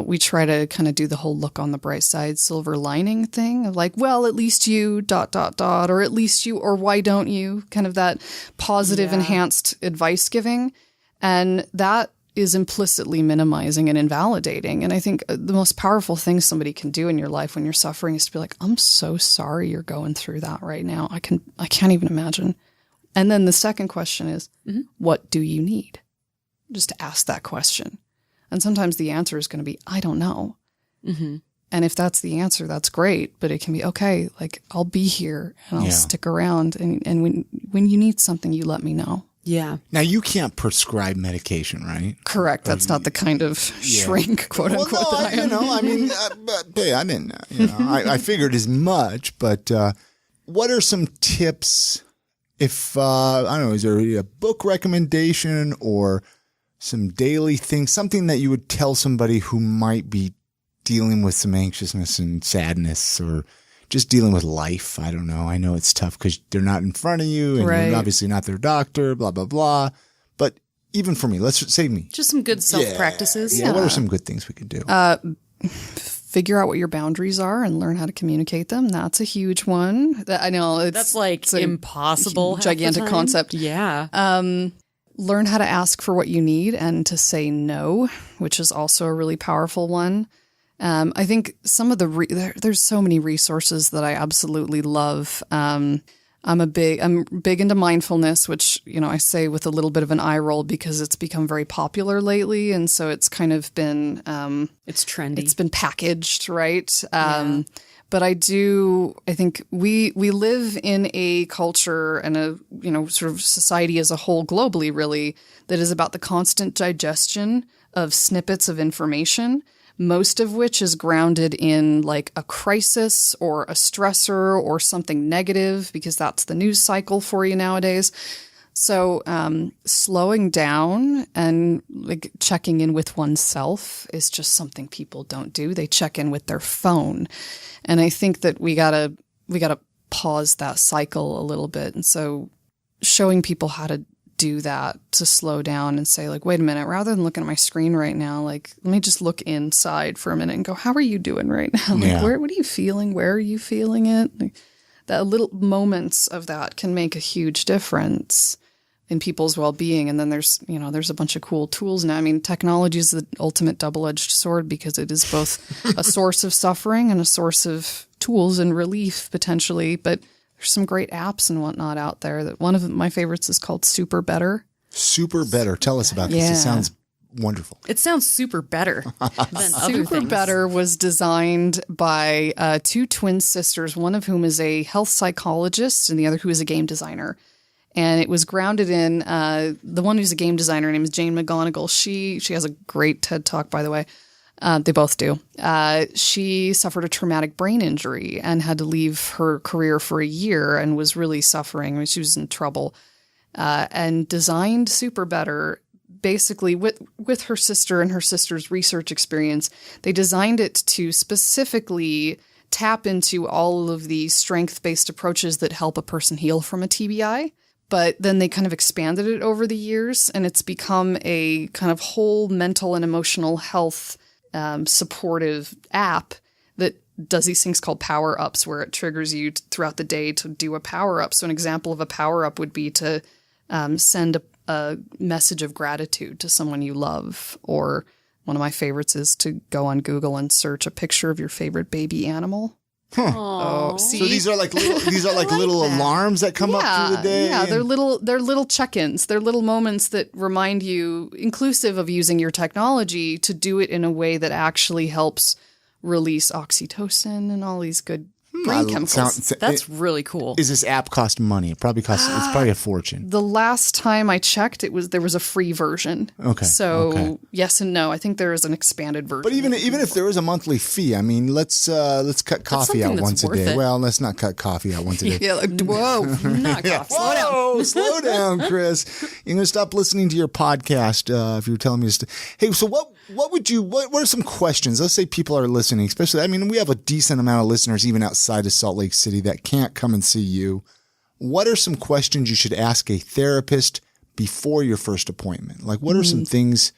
we try to kind of do the whole look on the bright side, silver lining thing of like, well, at least you ... or at least you, or why don't you, kind of that positive, enhanced advice giving. And that is implicitly minimizing and invalidating. And I think the most powerful thing somebody can do in your life when you're suffering is to be like, I'm so sorry you're going through that right now. I can't even imagine. And then the second question is, what do you need? Just to ask that question. And sometimes the answer is going to be, I don't know. Mm-hmm. And if that's the answer, that's great. But it can be, okay, like I'll be here and I'll stick around. And when you need something, you let me know. Yeah. Now, you can't prescribe medication, right? Correct. That's not the kind of shrink, quote unquote, that I am. I mean, I didn't, I figured as much. But what are some tips if, I don't know, is there a book recommendation or some daily thing, something that you would tell somebody who might be dealing with some anxiousness and sadness or just dealing with life? I don't know. I know it's tough because they're not in front of you and you're obviously not their doctor, blah, blah, blah. But even for me, let's say me. Just some good self-practices. Yeah. What are some good things we can do? Figure out what your boundaries are and learn how to communicate them. That's a huge one. I know that's like impossible. Gigantic concept. Yeah. Learn how to ask for what you need and to say no, which is also a really powerful one. I think some of there's so many resources that I absolutely love. I'm big into mindfulness, which, I say with a little bit of an eye roll because it's become very popular lately. And so it's kind of been, it's trendy. It's been packaged, right? But I think we live in a culture and a, sort of society as a whole globally, really, that is about the constant digestion of snippets of information, most of which is grounded in like a crisis or a stressor or something negative, because that's the news cycle for you nowadays. So slowing down and like checking in with oneself is just something people don't do. They check in with their phone. And I think that we gotta pause that cycle a little bit. And so showing people how to do that, to slow down and say like, wait a minute, rather than looking at my screen right now, like, let me just look inside for a minute and go, how are you doing right now? Like, what are you feeling? Where are you feeling it? Like, that little moments of that can make a huge difference in people's well-being. And then there's a bunch of cool tools now. I mean, technology is the ultimate double-edged sword because it is both a source of suffering and a source of tools and relief potentially, but there's some great apps and whatnot out there. That one of my favorites is called Super Better. Super Better. Tell us about this. It sounds wonderful. It sounds super better than other Super things. Better was designed by two twin sisters, one of whom is a health psychologist and the other who is a game designer. And it was grounded in the one who's a game designer. Her name is Jane McGonigal. She has a great TED Talk, by the way. They both do. She suffered a traumatic brain injury and had to leave her career for a year and was really suffering. I mean, she was in trouble and designed Super Better basically with her sister and her sister's research experience. They designed it to specifically tap into all of the strength-based approaches that help a person heal from a TBI. But then they kind of expanded it over the years, and it's become a kind of whole mental and emotional health supportive app that does these things called power-ups, where it triggers you throughout the day to do a power-up. So an example of a power-up would be to send a message of gratitude to someone you love. Or one of my favorites is to go on Google and search a picture of your favorite baby animal. Huh. Oh, see? So these are like little alarms that come up through the day. Yeah, they're little check-ins. They're little moments that remind you, inclusive of using your technology, to do it in a way that actually helps release oxytocin and all these good brain chemicals. That's really cool. Is this app cost money? It probably costs. It's probably a fortune. The last time I checked, there was a free version. Okay. So yes and no. I think there is an expanded version. But even if there is a monthly fee, I mean, let's cut coffee out once a day. Well, let's not cut coffee out once a day. Yeah, like, whoa, not coffee. Whoa, slow down, Chris. You're gonna stop listening to your podcast if you're telling me to. Hey, so what are some questions? Let's say people are listening, especially. I mean, we have a decent amount of listeners even outside of Salt Lake City that can't come and see you. What are some questions you should ask a therapist before your first appointment? Like, what are some things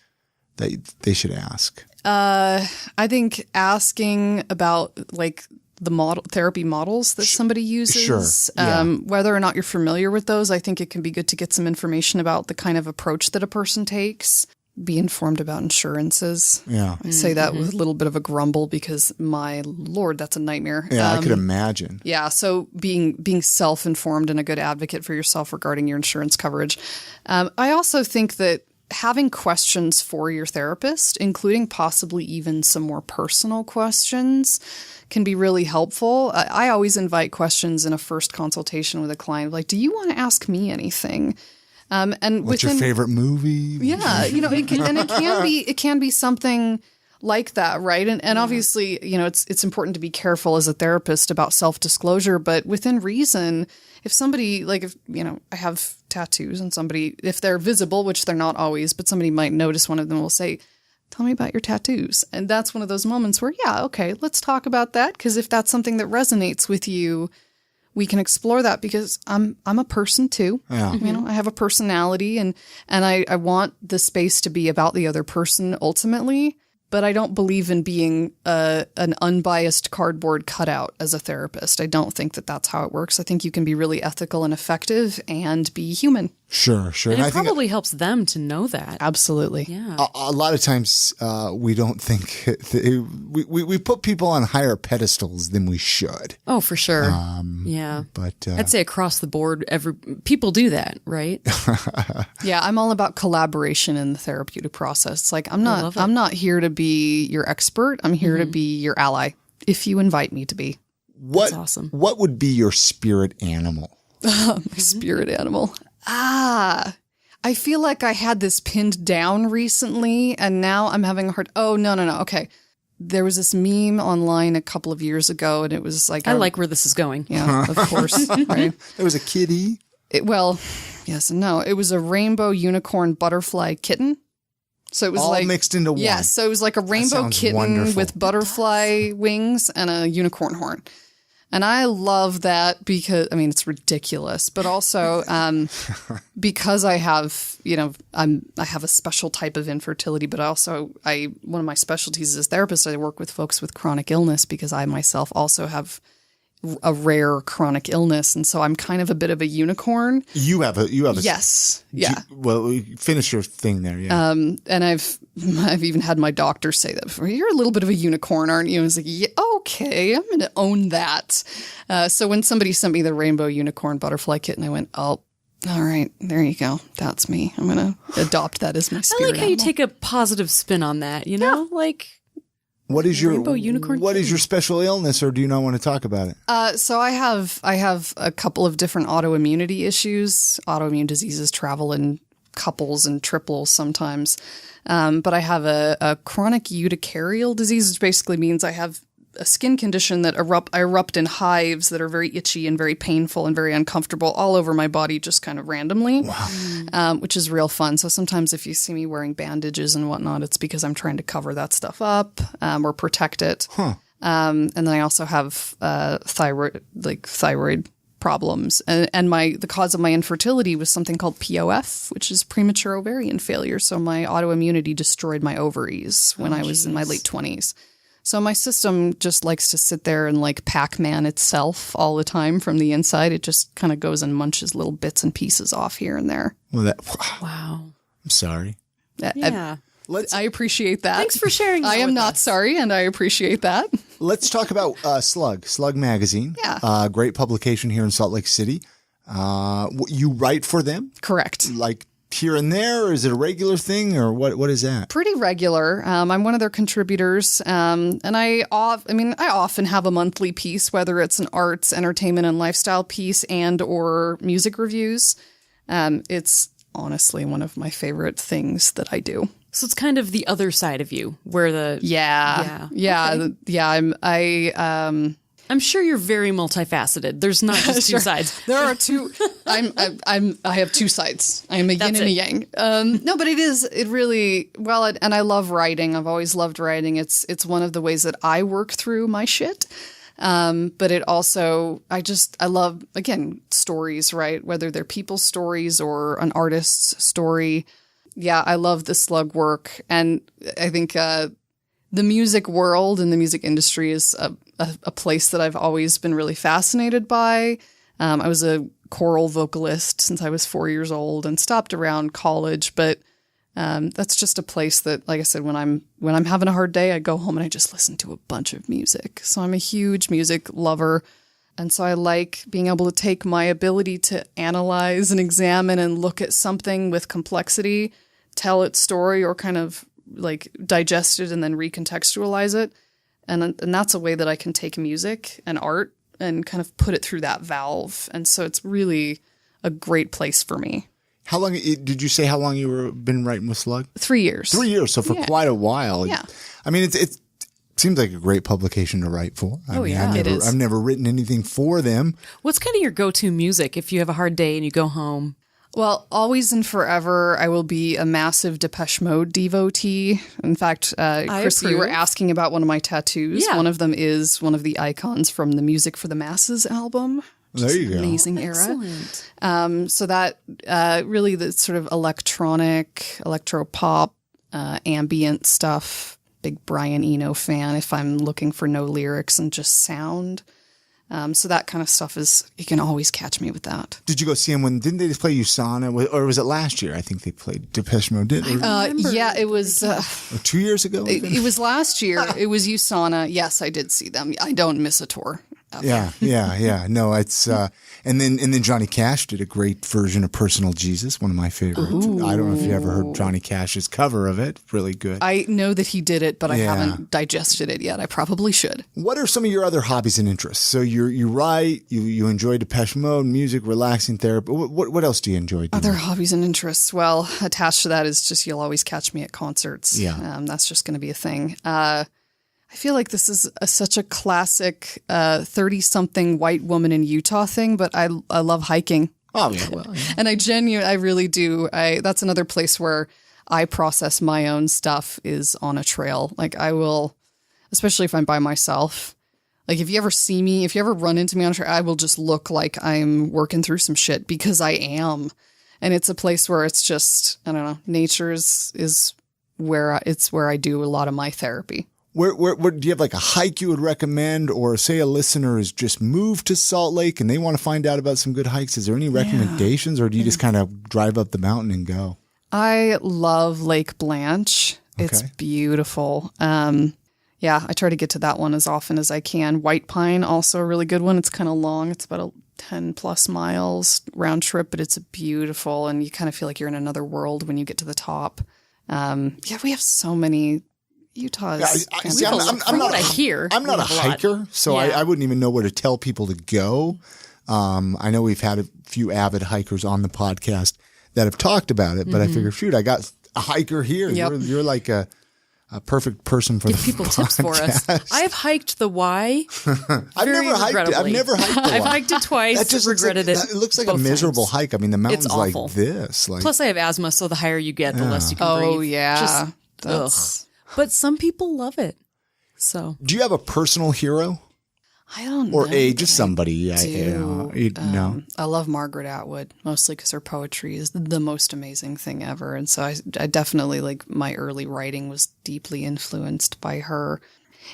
that they should ask? I think asking about like the therapy models that somebody uses, Sure. Whether or not you're familiar with those, I think it can be good to get some information about the kind of approach that a person takes. Be informed about insurances. Yeah. I say that with a little bit of a grumble because, my Lord, that's a nightmare. Yeah, I could imagine. Yeah, so being self-informed and a good advocate for yourself regarding your insurance coverage. I also think that having questions for your therapist, including possibly even some more personal questions, can be really helpful. I always invite questions in a first consultation with a client, like, do you want to ask me anything? And what's your favorite movie? Yeah, it can be something like that, right? And obviously, it's important to be careful as a therapist about self-disclosure, but within reason. If somebody, I have tattoos and somebody, if they're visible, which they're not always, but somebody might notice one of them will say, tell me about your tattoos. And that's one of those moments where, okay, let's talk about that. Because if that's something that resonates with you, we can explore that, because I'm a person too. Yeah. I have a personality and I want the space to be about the other person ultimately. But I don't believe in being an unbiased cardboard cutout as a therapist. I don't think that that's how it works. I think you can be really ethical and effective and be human. Sure. And it probably helps them to know that. Absolutely. Yeah. A lot of times we don't think we put people on higher pedestals than we should. Oh, for sure. Yeah. But I'd say across the board, people do that, right? Yeah, I'm all about collaboration in the therapeutic process. It's like I'm not here to be your expert. I'm here to be your ally if you invite me to be. That's awesome. What would be your spirit animal? My spirit animal. I feel like I had this pinned down recently and now I'm having a hard... Oh, no. Okay. There was this meme online a couple of years ago and it was like... I like where this is going. Yeah, of course. Right. It was a kitty? Yes and no. It was a rainbow unicorn butterfly kitten. So it was all mixed into one. Yes. So it was like a rainbow kitten wonderful. with butterfly wings and a unicorn horn. And I love that because, it's ridiculous, but also because I have, I have a special type of infertility, but also one of my specialties as a therapist, I work with folks with chronic illness because I myself also have a rare chronic illness. And so I'm kind of a bit of a unicorn. You have a yes. Yeah. Finish your thing there. Yeah. And I've even had my doctor say that before. You're a little bit of a unicorn, aren't you? And I was like, yeah, okay, I'm going to own that. So when somebody sent me the rainbow unicorn butterfly kitten, I went, oh, all right, there you go. That's me. I'm going to adopt that as my spirit I like how animal. you take a positive spin on that, you know? Like... What is your rainbow unicorn? What is your special illness, or do you not want to talk about it? So I have a couple of different autoimmunity issues. Autoimmune diseases travel in couples and triples sometimes, but I have a chronic urticarial disease, which basically means I have a skin condition that I erupt in hives that are very itchy and very painful and very uncomfortable all over my body, just kind of randomly. Wow. Which is real fun. So sometimes if you see me wearing bandages and whatnot, it's because I'm trying to cover that stuff up or protect it. Huh. And then I also have thyroid problems. And the cause of my infertility was something called POF, which is premature ovarian failure. So my autoimmunity destroyed my ovaries when I was in my late 20s. So my system just likes to sit there and like Pac-Man itself all the time from the inside. It just kind of goes and munches little bits and pieces off here and there. Wow. I'm sorry. Yeah. I appreciate that. Thanks for sharing that I am with not us. sorry, and I appreciate that. Let's talk about Slug Magazine. Yeah. Great publication here in Salt Lake City. You write for them? Correct. Like here and there, or is it a regular thing, or what is that? Pretty regular. I'm one of their contributors, and I often have a monthly piece, whether it's an arts, entertainment, and lifestyle piece and or music reviews. It's honestly one of my favorite things that I do. So it's kind of the other side of you, where the I'm sure you're very multifaceted. There's not just two sides. There are two. I have two sides. I am a yin and a yang. No, but it really and I love writing. I've always loved writing. It's one of the ways that I work through my shit. But it also, I love, again, stories, right? Whether they're people's stories or an artist's story. Yeah, I love the Slug work. And I think, the music world and the music industry is a place that I've always been really fascinated by. I was a choral vocalist since I was 4 years old and stopped around college, but that's just a place that, like I said, when I'm having a hard day, I go home and I just listen to a bunch of music. So I'm a huge music lover. And so I like being able to take my ability to analyze and examine and look at something with complexity, tell its story, or kind of like digest it and then recontextualize it. And that's a way that I can take music and art and kind of put it through that valve. And so it's really a great place for me. How long did you say how long you were been writing with Slug? 3 years. 3 years. So for quite a while. Yeah. I mean, it seems like a great publication to write for. It is. I've never written anything for them. What's kind of your go-to music if you have a hard day and you go home? Well, always and forever, I will be a massive Depeche Mode devotee. In fact, Chris, you were asking about one of my tattoos. Yeah. One of them is one of the icons from the Music for the Masses album. There you go. Amazing era. Excellent. So that really the sort of electronic, electro-pop, ambient stuff. Big Brian Eno fan if I'm looking for no lyrics and just sound. So that kind of stuff you can always catch me with that. Did you go see them didn't they play USANA? Or was it last year? I think they played Depeche Mode. Yeah, it was... or 2 years ago? It was last year. It was USANA. Yes, I did see them. I don't miss a tour. Yeah. No, it's and then Johnny Cash did a great version of Personal Jesus, one of my favorites. Ooh. I don't know if you ever heard Johnny Cash's cover of it. Really good. I know that he did it, but I haven't digested it yet. I probably should. What are some of your other hobbies and interests? So you write, you enjoy Depeche Mode, music, relaxing therapy. What else do you enjoy doing? Other hobbies and interests. Well, attached to that is just you'll always catch me at concerts. Yeah. That's just going to be a thing. I feel like this is such a classic 30-something white woman in Utah thing, but I love hiking. Oh, yeah. Well, yeah. And I really do. That's another place where I process my own stuff is on a trail. Like I will, especially if I'm by myself. Like if you ever run into me on a trail, I will just look like I'm working through some shit because I am. And it's a place where it's just, I don't know, nature is where I do a lot of my therapy. Where do you have like a hike you would recommend, or say a listener has just moved to Salt Lake and they want to find out about some good hikes? Is there any recommendations, or do you just kind of drive up the mountain and go? I love Lake Blanche. It's beautiful. I try to get to that one as often as I can. White Pine, also a really good one. It's kind of long. It's about 10 plus miles round trip, but it's beautiful. And you kind of feel like you're in another world when you get to the top. We have so many. Utah's. I'm not a hiker, so I wouldn't even know where to tell people to go. I know we've had a few avid hikers on the podcast that have talked about it, but I figure, shoot, I got a hiker here. Yep. You're like a perfect person for Give the people podcast. tips for us. I've hiked the Y. I've never hiked the Y. I've hiked it twice. That just regretted it. It looks like a both miserable times. hike. I mean, the mountain's It's like awful. this. Like, Plus, I have asthma, so the higher you get, the less you can breathe. Oh, yeah. Ugh. But some people love it. So, do you have a personal hero? I don't know. Or just somebody? No. I love Margaret Atwood, mostly because her poetry is the most amazing thing ever. And so I definitely, like, my early writing was deeply influenced by her.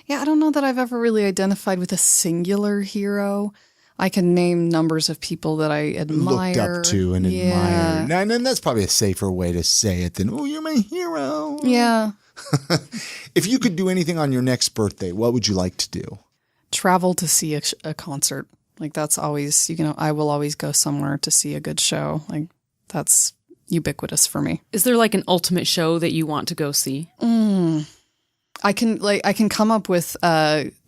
Yeah, I don't know that I've ever really identified with a singular hero. I can name numbers of people that I admire. Looked up to and admire. And that's probably a safer way to say it than, oh, you're my hero. Yeah. If you could do anything on your next birthday, what would you like to do? Travel to see a concert. Like that's always, I will always go somewhere to see a good show. Like that's ubiquitous for me. is there like an ultimate show that you want to go see? I can come up with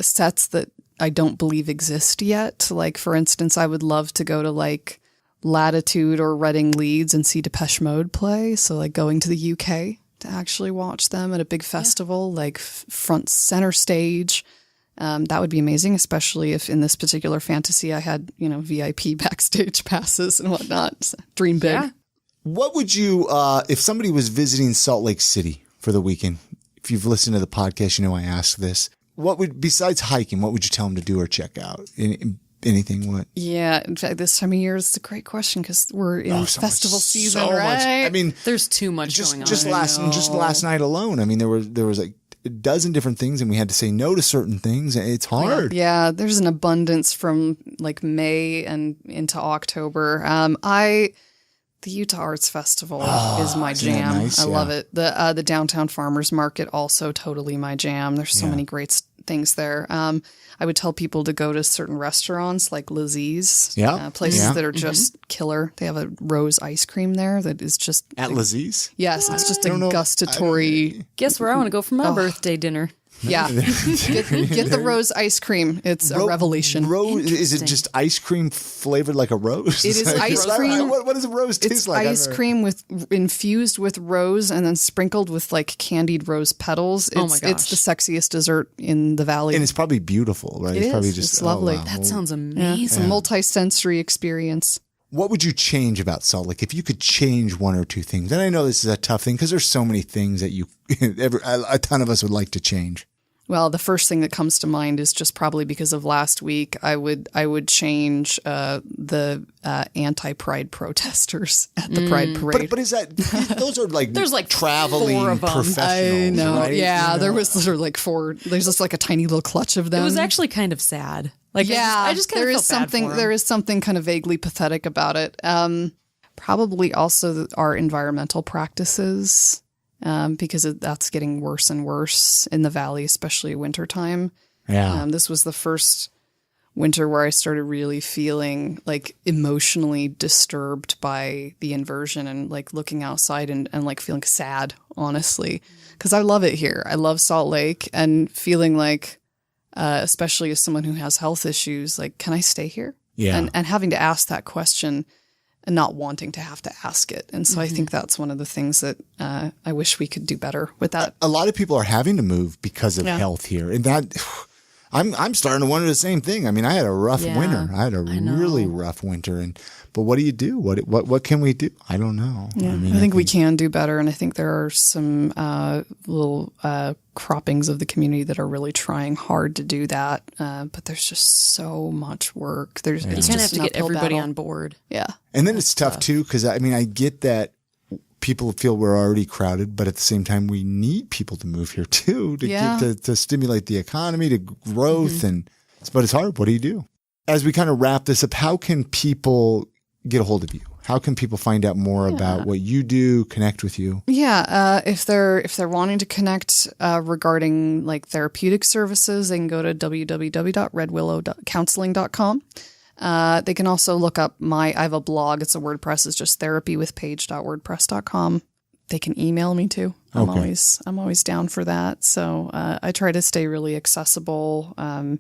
sets that I don't believe exist yet. Like for instance, I would love to go to like Latitude or Reading Leeds and see Depeche Mode play. So like going to the UK to actually watch them at a big festival, like front center stage. That would be amazing, especially if in this particular fantasy I had, VIP backstage passes and whatnot. So, dream big. Yeah. What would you, if somebody was visiting Salt Lake City for the weekend, if you've listened to the podcast, I asked this, besides hiking, what would you tell them to do or check out? Anything? What? Yeah. In fact, this time of year is a great question because we're in festival season, so right? much. I mean, There's too much going on. Just last night alone. I mean, there was like a dozen different things, and we had to say no to certain things. It's hard. Yeah, there's an abundance from like May and into October. The Utah Arts Festival is my jam. Nice? I love it. The Downtown Farmers Market also totally my jam. There's so many great things there. I would tell people to go to certain restaurants like Lizzie's, places that are just killer. They have a rose ice cream there that is just At Lizzie's? Yes, it's just a gustatory. Guess where I want to go for my birthday dinner. Yeah. Get the rose ice cream. It's a revelation. Rose, is it just ice cream flavored like a rose? It is ice cream. What does a rose taste It's like? ice cream infused with rose and then sprinkled with like candied rose petals. Oh my gosh. It's the sexiest dessert in the valley. And it's probably beautiful, right? It Probably is. just It's lovely. That sounds Yeah, amazing. it's a multi-sensory experience. What would you change about Salt Lake if you could change one or two things? And I know this is a tough thing because there's so many things that a ton of us would like to change. Well, the first thing that comes to mind is just probably because of last week. I would change the anti-Pride protesters at the Pride parade. But is that those are like There's like 4 traveling of them. professionals? I know. right? Yeah, there was sort of like 4. There's just like a tiny little clutch of them. It was actually kind of sad. Like, yeah, I just kind of felt bad for him. There is something kind of vaguely pathetic about it. Probably also our environmental practices, because that's getting worse and worse in the valley, especially wintertime. Yeah. This was the first winter where I started really feeling like emotionally disturbed by the inversion and like looking outside and like feeling sad, honestly, because I love it here. I love Salt Lake and feeling like, especially as someone who has health issues, like, can I stay here? Yeah. And having to ask that question and not wanting to have to ask it. And so I think that's one of the things that I wish we could do better with that. A lot of people are having to move because of health here. And that I'm starting to wonder the same thing. I mean, I had a rough winter. I had a really rough winter. But what do you do? What can we do? I don't know. Yeah, I mean, I think we can do better. And I think there are some little croppings of the community that are really trying hard to do that. But there's just so much work. You kind of have to get everybody on board. Yeah. And then it's tough too, because I mean, I get that people feel we're already crowded, but at the same time, we need people to move here too to stimulate the economy, to growth. But it's hard. What do you do? As we kind of wrap this up, how can people get a hold of you? How can people find out more about what you do, connect with you? Yeah, if they're wanting to connect regarding like therapeutic services, they can go to www.redwillowcounseling.com. They can also look up I have a blog. It's a WordPress. It's just therapywithpaige.wordpress.com. They can email me too. I'm always down for that. So I try to stay really accessible. And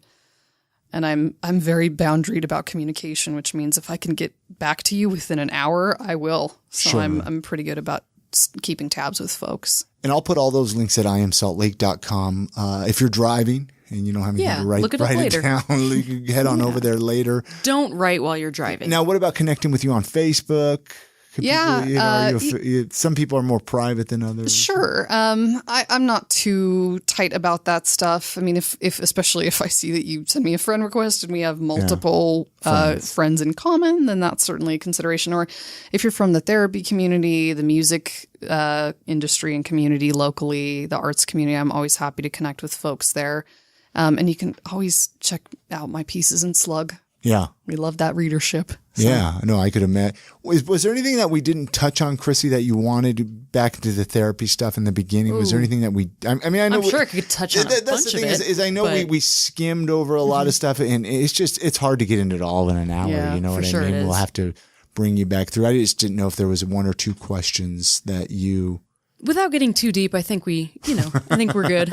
I'm very boundaried about communication, which means if I can get back to you within an hour, I will. So I'm pretty good about keeping tabs with folks. And I'll put all those links at iamsaltlake.com. If you're driving and you don't have anything to write it down, you can head on over there later. Don't write while you're driving. Now, what about connecting with you on Facebook? Some people are more private than others. Sure. I'm not too tight about that stuff. I mean, especially if I see that you send me a friend request and we have multiple friends in common, then that's certainly a consideration. Or if you're from the therapy community, the music industry and community locally, the arts community, I'm always happy to connect with folks there. And you can always check out my pieces in Slug. Yeah. We love that readership. So. Yeah, no, I could imagine. Was there anything that we didn't touch on, Chrissy, that you wanted back into the therapy stuff in the beginning? Was there anything that I mean, I know. I'm sure I could touch on a bunch of it. That's the thing is I know we skimmed over a lot of stuff, and it's hard to get into it all in an hour. You know what I mean? We'll have to bring you back through. I just didn't know if there was one or two questions that you... Without getting too deep, I think I think we're good.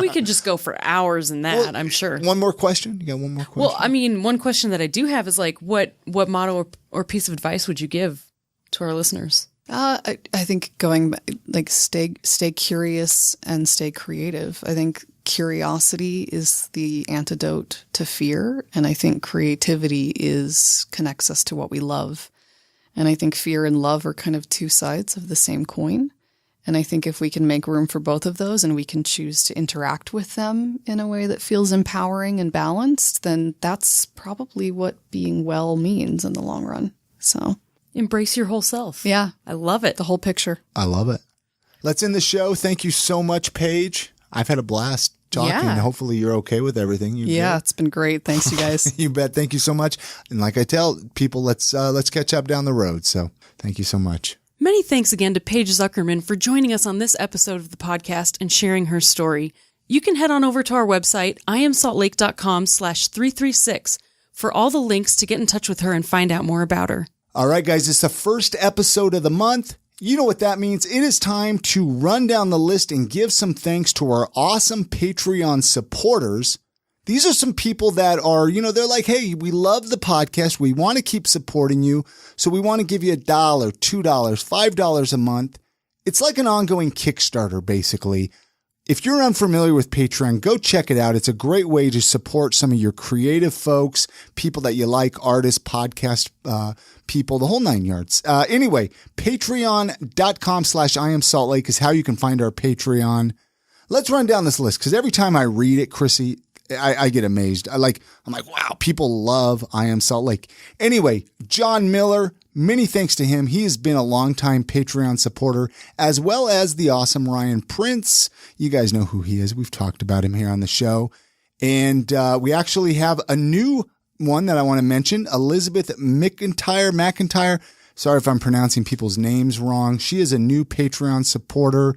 We could just go for hours in that, I'm sure. One more question? You got one more question? Well, I mean, one question that I do have is like, what motto or piece of advice would you give to our listeners? I think stay curious and stay creative. I think curiosity is the antidote to fear. And I think creativity connects us to what we love. And I think fear and love are kind of two sides of the same coin. And I think if we can make room for both of those and we can choose to interact with them in a way that feels empowering and balanced, then that's probably what being well means in the long run. So embrace your whole self. Yeah. I love it. The whole picture. I love it. Let's end the show. Thank you so much, Paige. I've had a blast talking. Yeah. Hopefully you're okay with everything. It's been great. Thanks, you guys. You bet. Thank you so much. And like I tell people, let's catch up down the road. So thank you so much. Many thanks again to Paige Zuckerman for joining us on this episode of the podcast and sharing her story. You can head on over to our website, iamsaltlake.com/336 for all the links to get in touch with her and find out more about her. All right, guys, it's the first episode of the month. You know what that means. It is time to run down the list and give some thanks to our awesome Patreon supporters. These are some people that are, they're like, hey, we love the podcast. We want to keep supporting you. So we want to give you $1, $2, $5 a month. It's like an ongoing Kickstarter, basically. If you're unfamiliar with Patreon, go check it out. It's a great way to support some of your creative folks, people that you like, artists, podcast people, the whole 9 yards. Anyway, patreon.com/IamSaltLake is how you can find our Patreon. Let's run down this list because every time I read it, Chrissy, I get amazed. I'm like, wow, people love I Am Salt Lake. Anyway, John Miller, many thanks to him. He has been a longtime Patreon supporter, as well as the awesome Ryan Prince. You guys know who he is. We've talked about him here on the show. And we actually have a new one that I want to mention, Elizabeth McIntyre. Sorry if I'm pronouncing people's names wrong. She is a new Patreon supporter.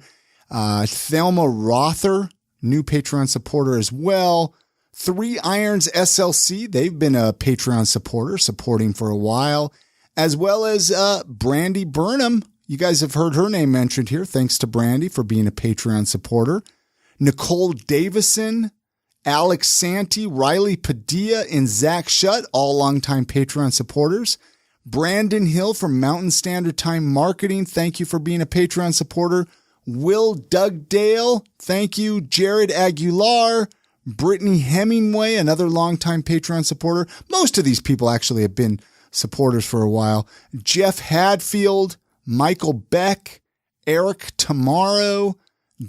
Thelma Rother, new Patreon supporter as well. 3 Irons SLC, they've been a Patreon supporter, supporting for a while, as well as Brandy Burnham. You guys have heard her name mentioned here. Thanks to Brandy for being a Patreon supporter. Nicole Davison, Alex Santee, Riley Padilla, and Zach Shutt, all longtime Patreon supporters. Brandon Hill from Mountain Standard Time Marketing, thank you for being a Patreon supporter. Will Dugdale, thank you. Jared Aguilar, Brittany Hemingway, another longtime Patreon supporter. Most of these people actually have been supporters for a while. Jeff Hadfield, Michael Beck, Eric Tomorrow,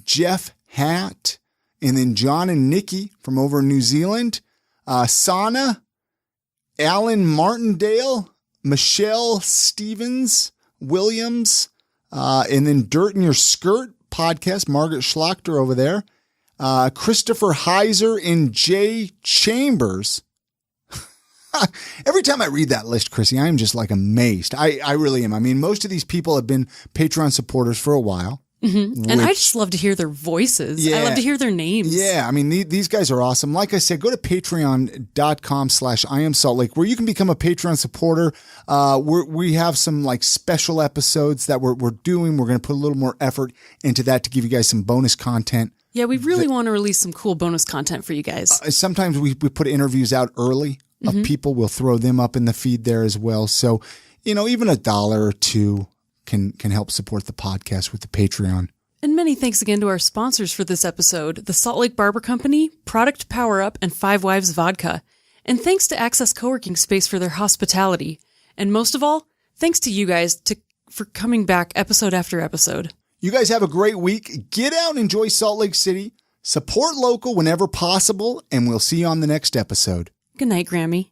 Jeff Hatt, and then John and Nikki from over in New Zealand. Sana, Alan Martindale, Michelle Stevens, Williams, and then Dirt in Your Skirt podcast, Margaret Schlachter over there. Christopher Heiser and Jay Chambers. Every time I read that list, Chrissy, I am just like amazed. I really am. I mean, most of these people have been Patreon supporters for a while. Mm-hmm. And I just love to hear their voices. Yeah. I love to hear their names. Yeah. I mean, these guys are awesome. Like I said, go to patreon.com/IamSaltLake where you can become a Patreon supporter. We have some like special episodes that we're doing. We're going to put a little more effort into that to give you guys some bonus content. Yeah, we really want to release some cool bonus content for you guys. Sometimes we put interviews out early of people. We'll throw them up in the feed there as well. So, even $1 or $2 can help support the podcast with the Patreon. And many thanks again to our sponsors for this episode, the Salt Lake Barber Company, Product Power Up, and 5 Wives Vodka. And thanks to Access Co-working Space for their hospitality. And most of all, thanks to you guys for coming back episode after episode. You guys have a great week. Get out and enjoy Salt Lake City. Support local whenever possible, and we'll see you on the next episode. Good night, Grammy.